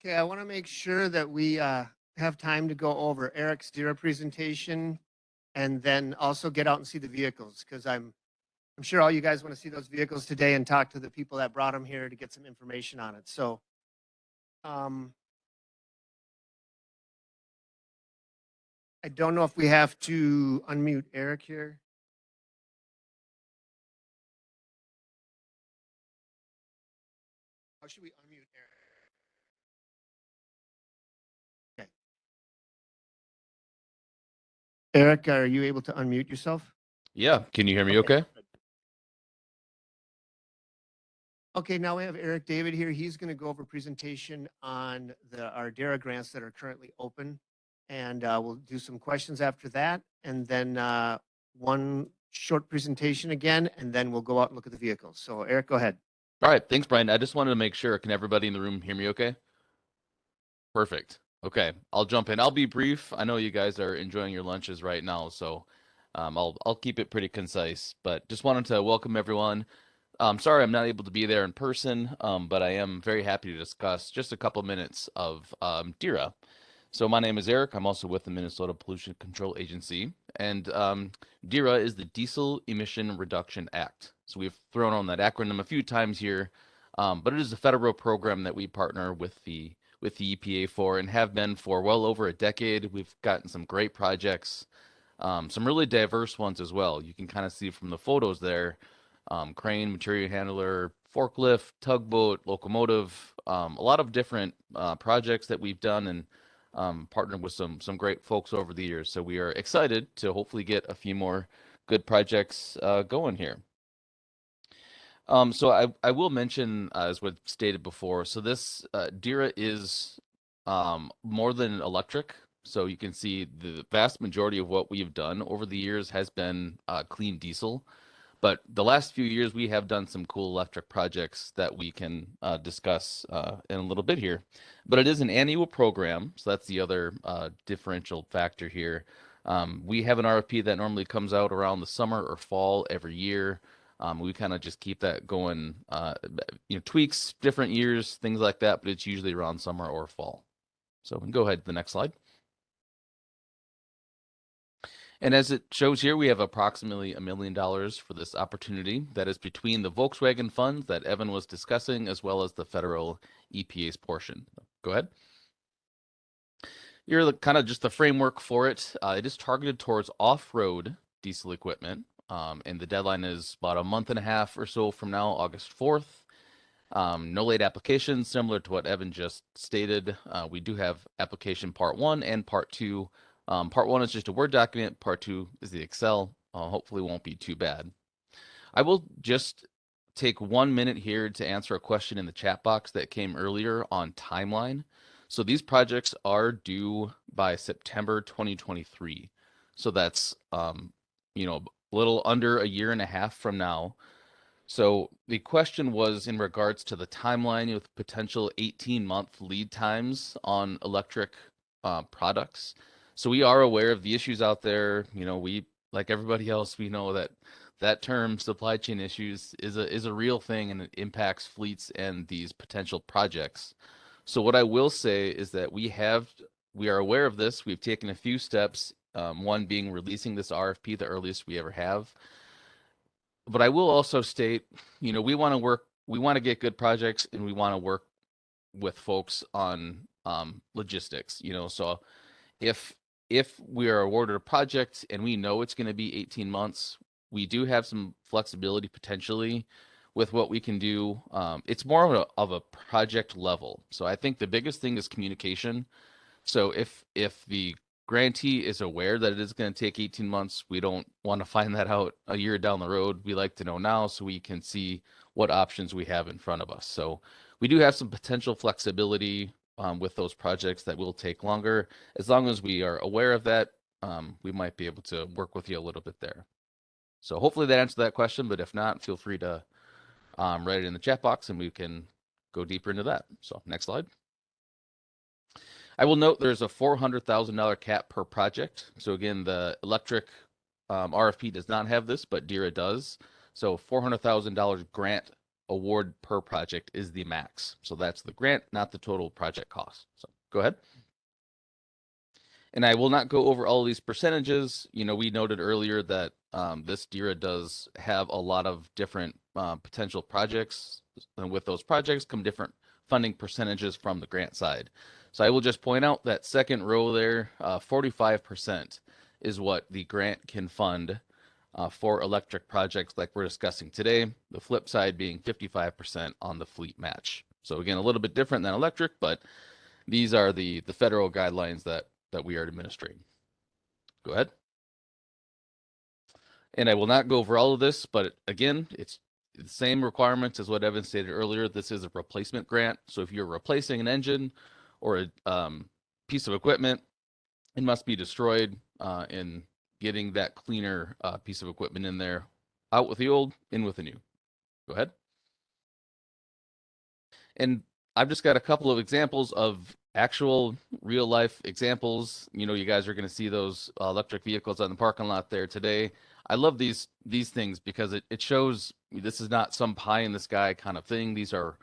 Okay, I want to make sure that we have time to go over Eric's DERA presentation and then also get out and see the vehicles because I'm sure all you guys want to see those vehicles today and talk to the people that brought them here to get some information on it. So, I don't know if we have to unmute Eric here. How should we unmute Eric? Okay. Eric, are you able to unmute yourself? Yeah, can you hear me okay? Okay, now we have Eric David here. He's going to go over a presentation on our DERA grants that are currently open. And we'll do some questions after that. And then one short presentation again, and then we'll go out and look at the vehicles. So Eric, go ahead. All right, thanks, Brian. I just wanted to make sure, can everybody in the room hear me okay? Perfect. Okay, I'll jump in. I'll be brief. I know you guys are enjoying your lunches right now, so I'll keep it pretty concise. But just wanted to welcome everyone. Sorry I'm not able to be there in person, but I am very happy to discuss just a couple minutes of DERA. So my name is Eric. I'm also with the Minnesota Pollution Control Agency, and DERA is the Diesel Emission Reduction Act. So we've thrown on that acronym a few times here, but it is a federal program that we partner with the EPA for and have been for well over a decade. We've gotten some great projects, some really diverse ones as well. You can kind of see from the photos there, crane, material handler, forklift, tugboat, locomotive, a lot of different projects that we've done and partnered with some great folks over the years. So we are excited to hopefully get a few more good projects going here. So I will mention, as was stated before, so this DERA is more than electric. So you can see the vast majority of what we've done over the years has been clean diesel. But the last few years, we have done some cool electric projects that we can discuss in a little bit here. But it is an annual program, so that's the other differential factor here. We have an RFP that normally comes out around the summer or fall every year. We kind of just keep that going, tweaks, different years, things like that, but it's usually around summer or fall. So we can go ahead to the next slide. And as it shows here, we have approximately $1 million for this opportunity. That is between the Volkswagen funds that Evan was discussing, as well as the federal EPA's portion. Go ahead. Here, kind of just the framework for it. It is targeted towards off-road diesel equipment, and the deadline is about a month and a half or so from now, August 4th. No late applications, similar to what Evan just stated. We do have application part 1 and part 2. Part 1 is just a Word document. Part 2 is the Excel. Hopefully won't be too bad. I will just take 1 minute here to answer a question in the chat box that came earlier on timeline. So these projects are due by September 2023. So that's, a little under a year and a half from now. So the question was in regards to the timeline with potential 18-month lead times on electric products. So we are aware of the issues out there. We, like everybody else, we know that term supply chain issues is a real thing and it impacts fleets and these potential projects. So what I will say is that we are aware of this. We've taken a few steps, one being releasing this RFP the earliest we ever have. But I will also state, we want to get good projects and we want to work with folks on logistics, so if we are awarded a project and we know it's going to be 18 months, we do have some flexibility potentially with what we can do. It's more of a project level. So I think the biggest thing is communication. So if the grantee is aware that it is going to take 18 months, we don't want to find that out a year down the road. We like to know now so we can see what options we have in front of us. So we do have some potential flexibility with those projects that will take longer. As long as we are aware of that, we might be able to work with you a little bit there. So hopefully that answered that question, but if not, feel free to write it in the chat box and we can go deeper into that. So next slide. I will note there's a $400,000 cap per project. So again, the electric RFP does not have this, but DERA does. So $400,000 grant award per project is the max. So that's the grant, not the total project cost. So go ahead. And I will not go over all of these percentages. You know, we noted earlier that this DERA does have a lot of different potential projects. And with those projects come different funding percentages from the grant side. So I will just point out that second row there, 45% is what the grant can fund for electric projects like we're discussing today. The flip side being 55% on the fleet match. So again, a little bit different than electric, but these are the federal guidelines that we are administering. Go ahead. And I will not go over all of this, but again, it's the same requirements as what Evan stated earlier. This is a replacement grant. So if you're replacing an engine or a piece of equipment, it must be destroyed and getting that cleaner piece of equipment in there, out with the old, in with the new. Go ahead. And I've just got a couple of examples of actual real life examples. You know, you guys are going to see those electric vehicles on the parking lot there today. I love these things because it shows this is not some pie in the sky kind of thing. These are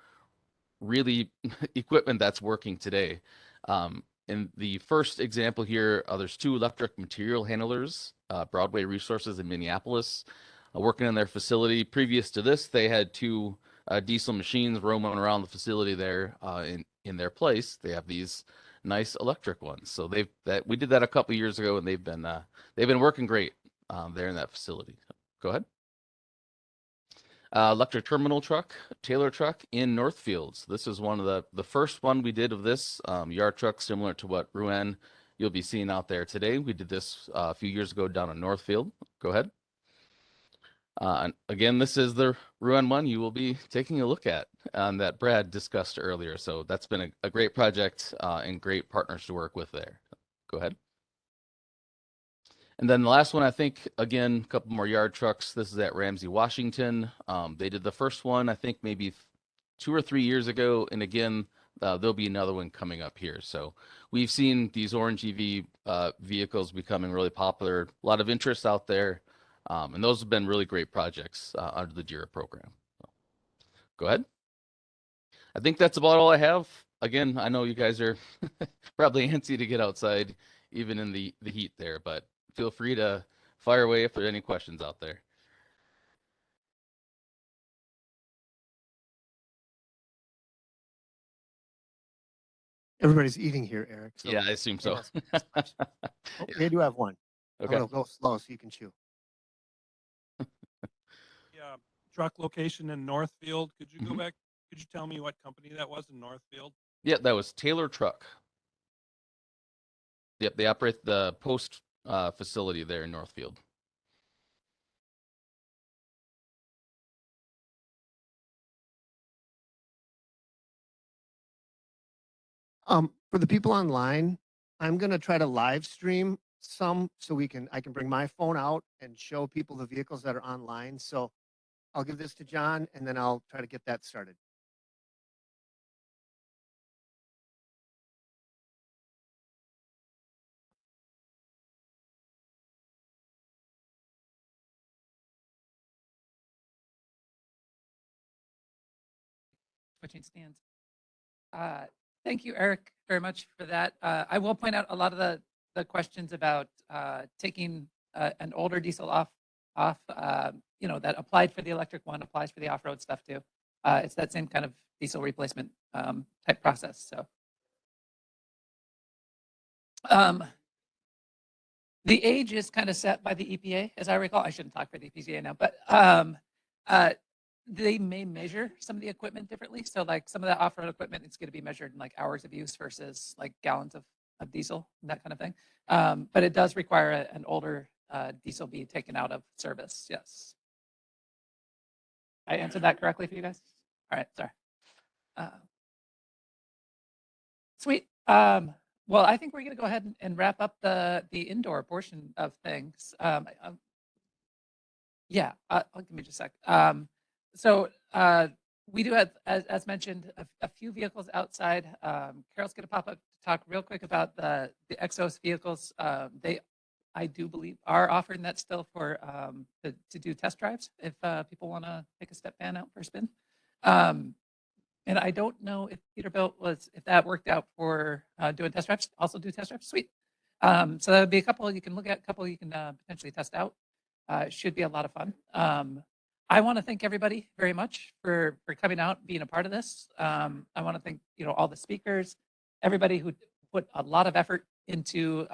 really equipment that's working today. In the first example here, there's two electric material handlers, Broadway Resources in Minneapolis, working in their facility. Previous to this, they had two diesel machines roaming around the facility there. In their place, they have these nice electric ones. So we did that a couple years ago, and they've been working great there in that facility. Go ahead. Electric terminal truck, Taylor truck in Northfields. This is one of the first one we did of this yard truck, similar to what Ruan you'll be seeing out there today. We did this a few years ago down in Northfield. Go ahead. And again, this is the Ruan one you will be taking a look at that Brad discussed earlier. So that's been a great project and great partners to work with there. Go ahead. And then the last one, I think, again, a couple more yard trucks. This is at Ramsey, Washington. They did the first one, I think, maybe 2 or 3 years ago. And again, there'll be another one coming up here. So we've seen these orange EV vehicles becoming really popular. A lot of interest out there. And those have been really great projects under the DERA program. Go ahead. I think that's about all I have. Again, I know you guys are probably antsy to get outside, even in the heat there, but feel free to fire away if there are any questions out there. Everybody's eating here, Eric. So Yeah, I assume so. We do have one. Okay. I'm going to go slow so you can chew. Yeah, truck location in Northfield. Could you go Mhm. back? Could you tell me what company that was in Northfield? Yeah, that was Taylor Truck. Yep, they operate the post facility there in Northfield. For the people online, I'm going to try to live stream some so I can bring my phone out and show people the vehicles that are online. So I'll give this to John and then I'll try to get that started. Switching stands. Thank you, Eric, very much for that. I will point out a lot of the questions about taking an older diesel off, that applied for the electric one, applies for the off-road stuff too. It's that same kind of diesel replacement type process. So the age is kind of set by the EPA, as I recall. I shouldn't talk for the MPCA now, but they may measure some of the equipment differently. So like some of the off-road equipment, it's going to be measured in like hours of use versus like gallons of diesel, that kind of thing. But it does require an older diesel be taken out of service. Yes. I answered that correctly for you guys? All right, sorry. Sweet. Well, I think we're going to go ahead and wrap up the indoor portion of things. Yeah, give me just a sec. So we do have, as mentioned, a few vehicles outside. Carol's going to pop up to talk real quick about the Exos vehicles. They, I do believe, are offering that still for to do test drives if people want to take a step van out for a spin. And I don't know if Peterbilt if that worked out for doing test drives, also do test drives. Sweet. So that would be a couple you can look at, a couple you can potentially test out. Should be a lot of fun. I want to thank everybody very much for coming out, being a part of this. I want to thank all the speakers, everybody who put a lot of effort into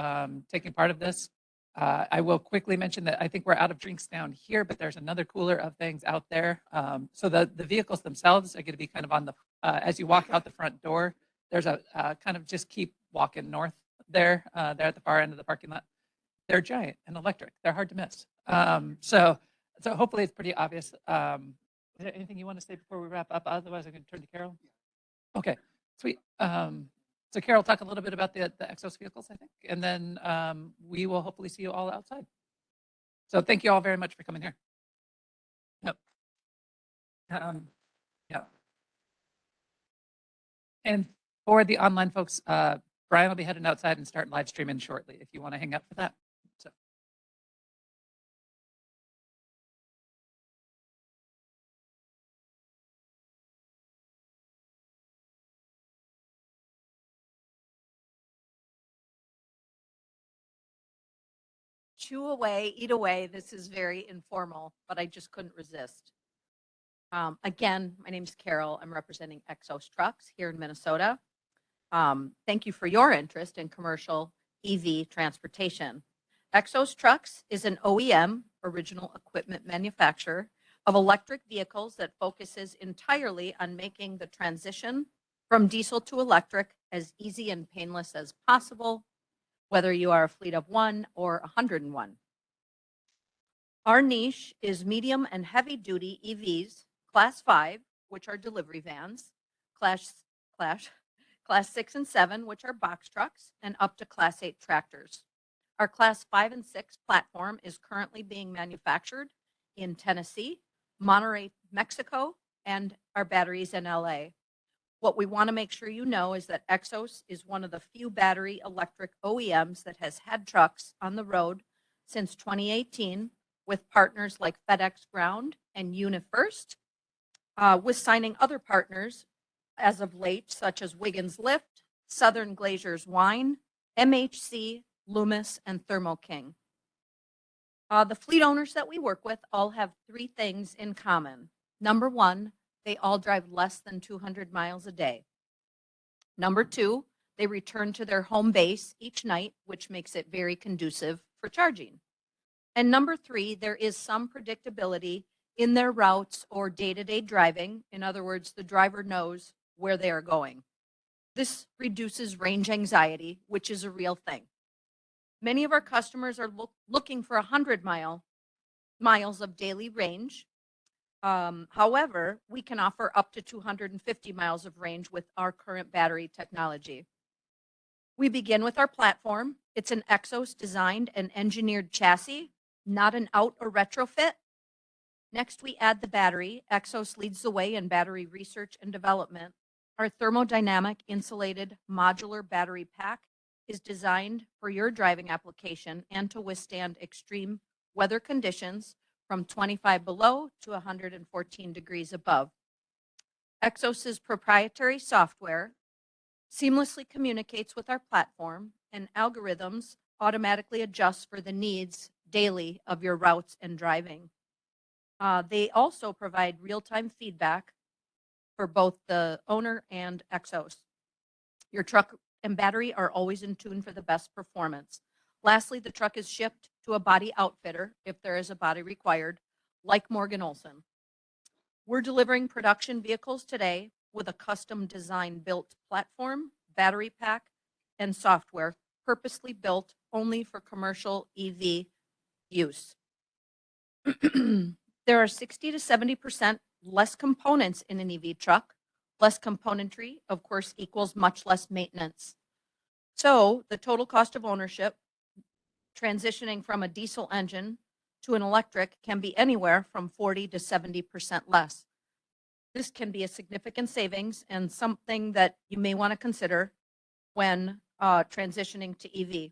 taking part of this. I will quickly mention that I think we're out of drinks down here, but there's another cooler of things out there. So the vehicles themselves are going to be kind of on the, as you walk out the front door, there's a kind of just keep walking north there, there at the far end of the parking lot. They're giant and electric. They're hard to miss. So hopefully it's pretty obvious. Is there anything you want to say before we wrap up? Otherwise, I'm going to turn to Carol. Okay, sweet. So Carol, talk a little bit about the Xos vehicles, I think, and then we will hopefully see you all outside. So thank you all very much for coming here. Yep. Yeah. And for the online folks, Brian will be heading outside and start live streaming shortly if you want to hang out for that. So. Chew away, eat away. This is very informal, but I just couldn't resist. Again, my name is Carol. I'm representing Xos Trucks here in Minnesota. Thank you for your interest in commercial EV transportation. Xos Trucks is an OEM, original equipment manufacturer, of electric vehicles that focuses entirely on making the transition from diesel to electric as easy and painless as possible, whether you are a fleet of 1 or 101. Our niche is medium and heavy duty EVs, class 5, which are delivery vans, class 6 and 7, which are box trucks, and up to class 8 tractors. Our class 5 and 6 platform is currently being manufactured in Tennessee, Monterrey, Mexico, and our batteries in LA. What we want to make sure you know is that Xos is one of the few battery electric OEMs that has had trucks on the road since 2018 with partners like FedEx Ground and UniFirst, with signing other partners as of late, such as Wiggins Lift, Southern Glazers Wine, MHC, Loomis, and Thermo King. The fleet owners that we work with all have 3 things in common. Number 1, they all drive less than 200 miles a day. Number 2, they return to their home base each night, which makes it very conducive for charging. And number 3, there is some predictability in their routes or day-to-day driving. In other words, the driver knows where they are going. This reduces range anxiety, which is a real thing. Many of our customers are looking for 100 miles of daily range. However, we can offer up to 250 miles of range with our current battery technology. We begin with our platform. It's an Xos designed and engineered chassis, not an out or retrofit. Next, we add the battery. Xos leads the way in battery research and development. Our thermodynamic insulated modular battery pack is designed for your driving application and to withstand extreme weather conditions from 25 below to 114 degrees above. Xos's proprietary software seamlessly communicates with our platform, and algorithms automatically adjust for the needs daily of your routes and driving. They also provide real-time feedback for both the owner and Xos. Your truck and battery are always in tune for the best performance. Lastly, the truck is shipped to a body outfitter if there is a body required, like Morgan Olson. We're delivering production vehicles today with a custom design built platform, battery pack, and software purposely built only for commercial EV use. There are 60 to 70% less components in an EV truck. Less componentry, of course, equals much less maintenance. So the total cost of ownership transitioning from a diesel engine to an electric can be anywhere from 40 to 70% less. This can be a significant savings and something that you may want to consider when transitioning to EV,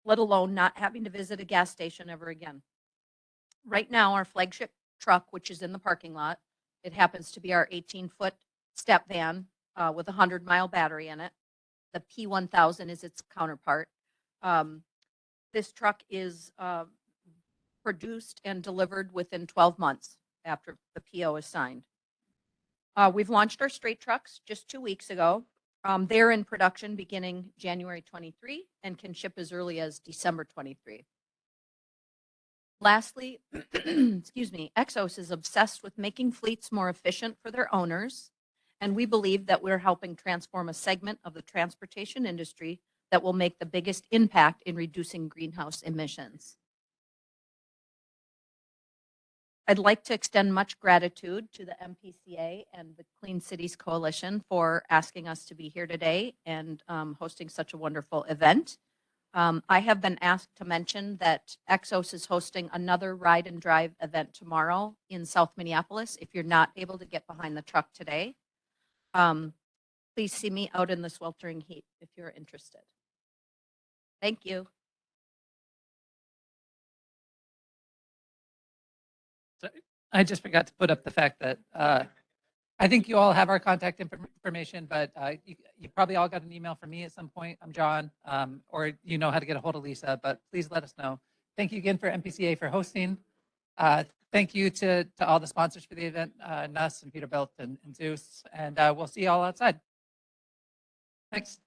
let alone not having to visit a gas station ever again. Right now, our flagship truck, which is in the parking lot, It happens to be our 18-foot step van with a 100-mile battery in it. The P1000 is its counterpart. This truck is produced and delivered within 12 months after the PO is signed. We've launched our straight trucks just 2 weeks ago. They're in production beginning January 23 and can ship as early as December 23. Lastly, excuse me, Xos is obsessed with making fleets more efficient for their owners, and we believe that we're helping transform a segment of the transportation industry that will make the biggest impact in reducing greenhouse emissions. I'd like to extend much gratitude to the MPCA and the Clean Cities Coalition for asking us to be here today and hosting such a wonderful event. I have been asked to mention that Xos is hosting another ride and drive event tomorrow in South Minneapolis. If you're not able to get behind the truck today, please see me out in the sweltering heat if you're interested. Thank you. So I just forgot to put up the fact that I think you all have our contact information, but you probably all got an email from me at some point. I'm John, or you know how to get a hold of Lisa, but please let us know. Thank you again for MPCA for hosting. Thank you to all the sponsors for the event, Nuss and Peterbilt and Zeus, and we'll see you all outside. Thanks.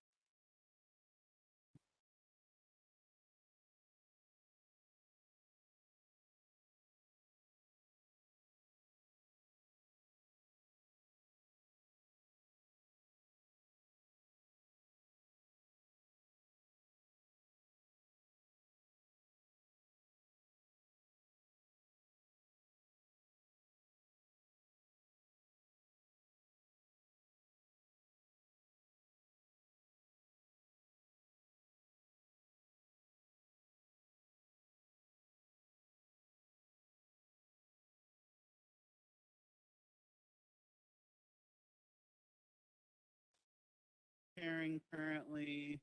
Sharing currently.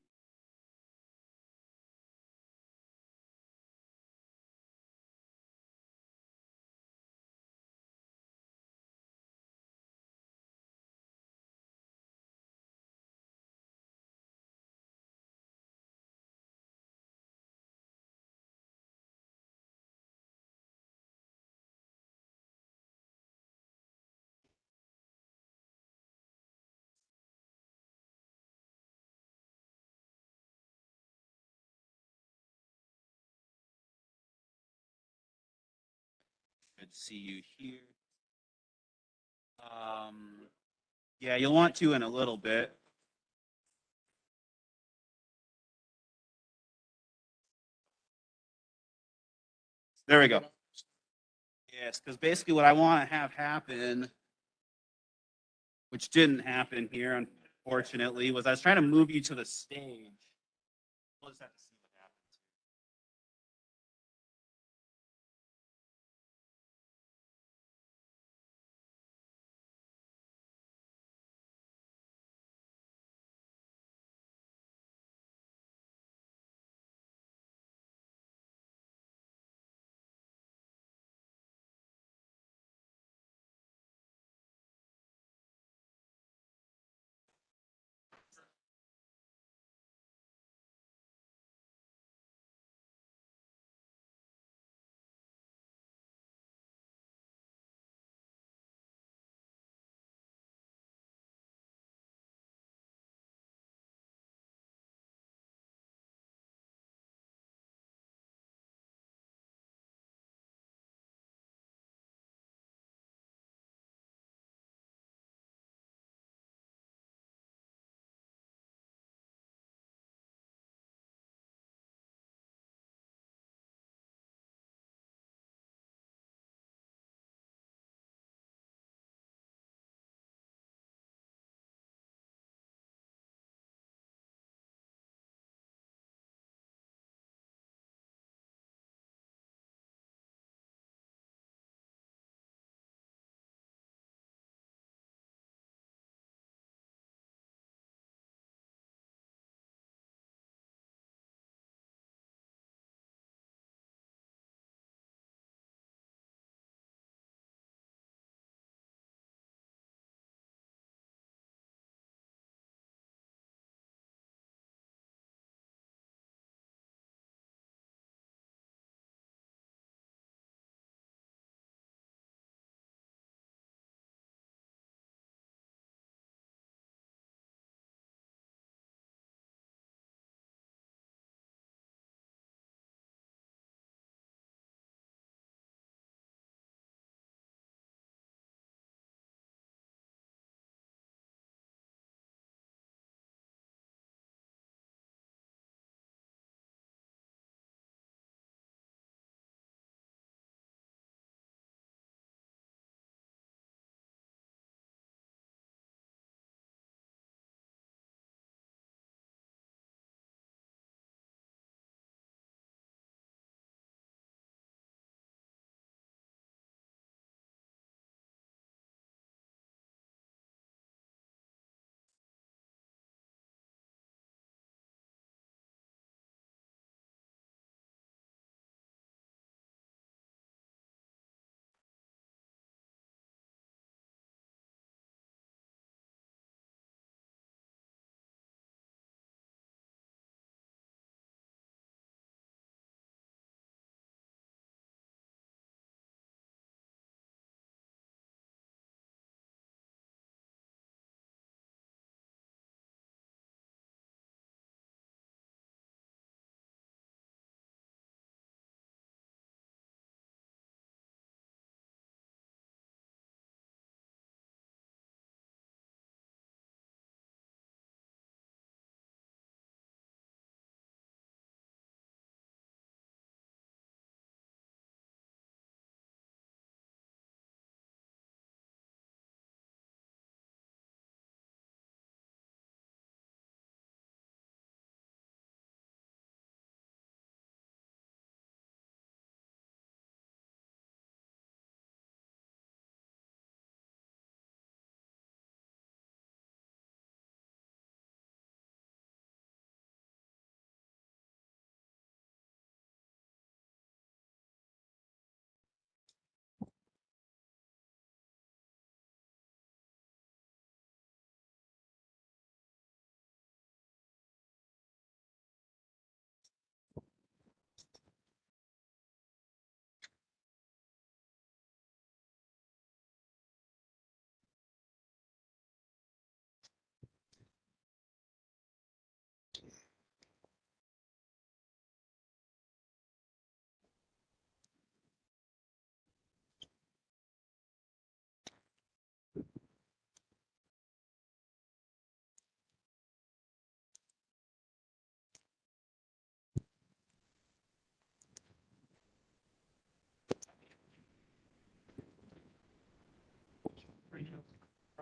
Good to see you here. Yeah, you'll want to in a little bit. There we go. Yes, because basically what I want to have happen, which didn't happen here, unfortunately, was I was trying to move you to the stage. We'll just have to see.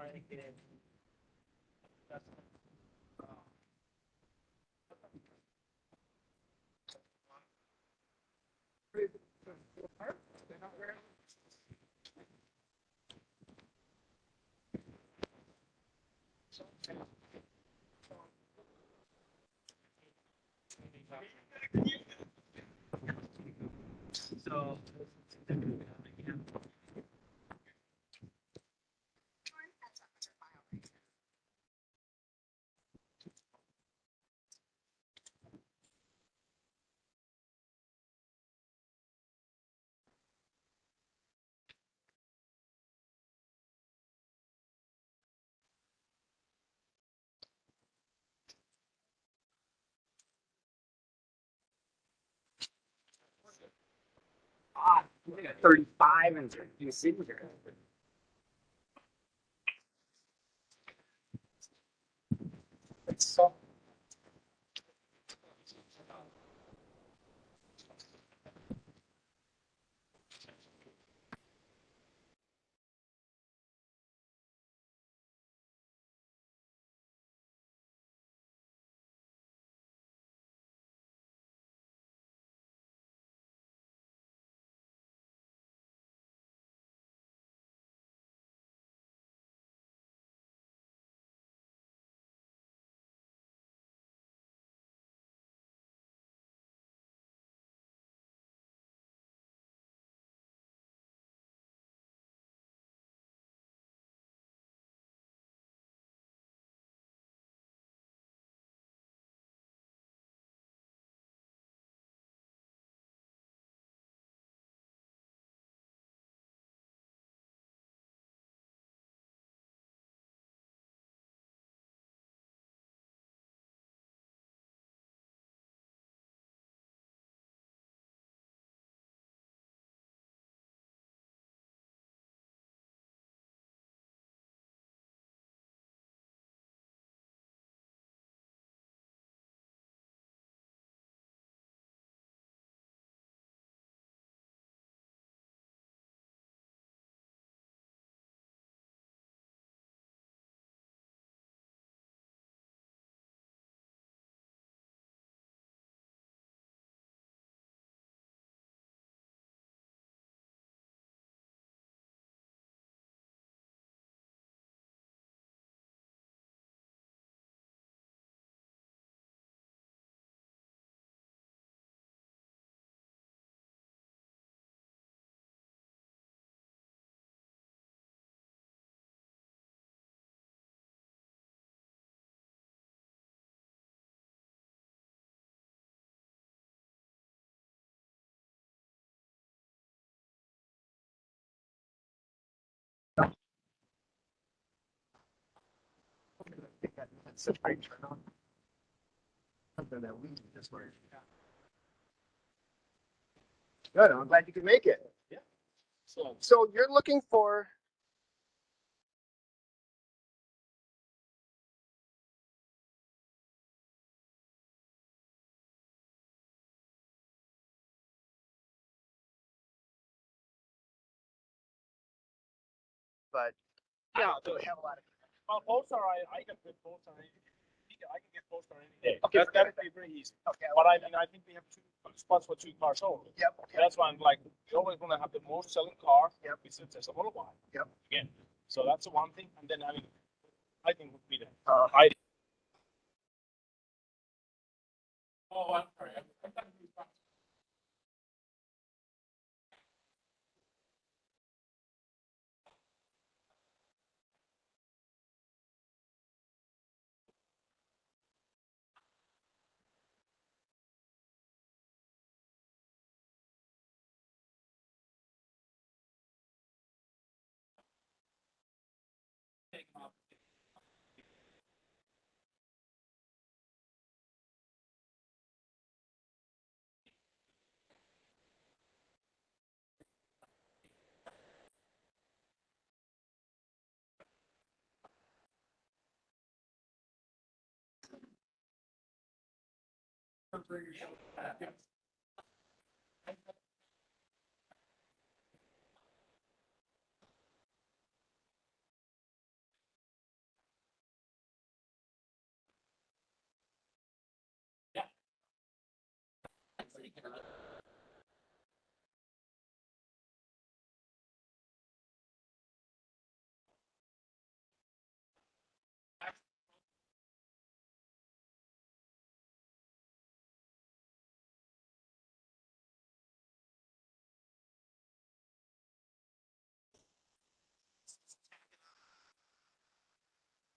trying to get so we got 35 and you see here. It's so that's a great turn on. Something that we do this way. Good. I'm glad you could make it. Yeah. So you're looking for. But yeah, we have a lot of. Well, Polestar, I can put Polestar. I can get Polestar any day. Okay, That'd be pretty easy. Okay. But I mean, I think we have two spots for 2 cars only. Yep. That's why I'm like, we always want to have the most selling car. Yep. Since there's a Model Y. Yep. Again, so that's the one thing. And then having, I think would be the I. Oh, I'm sorry.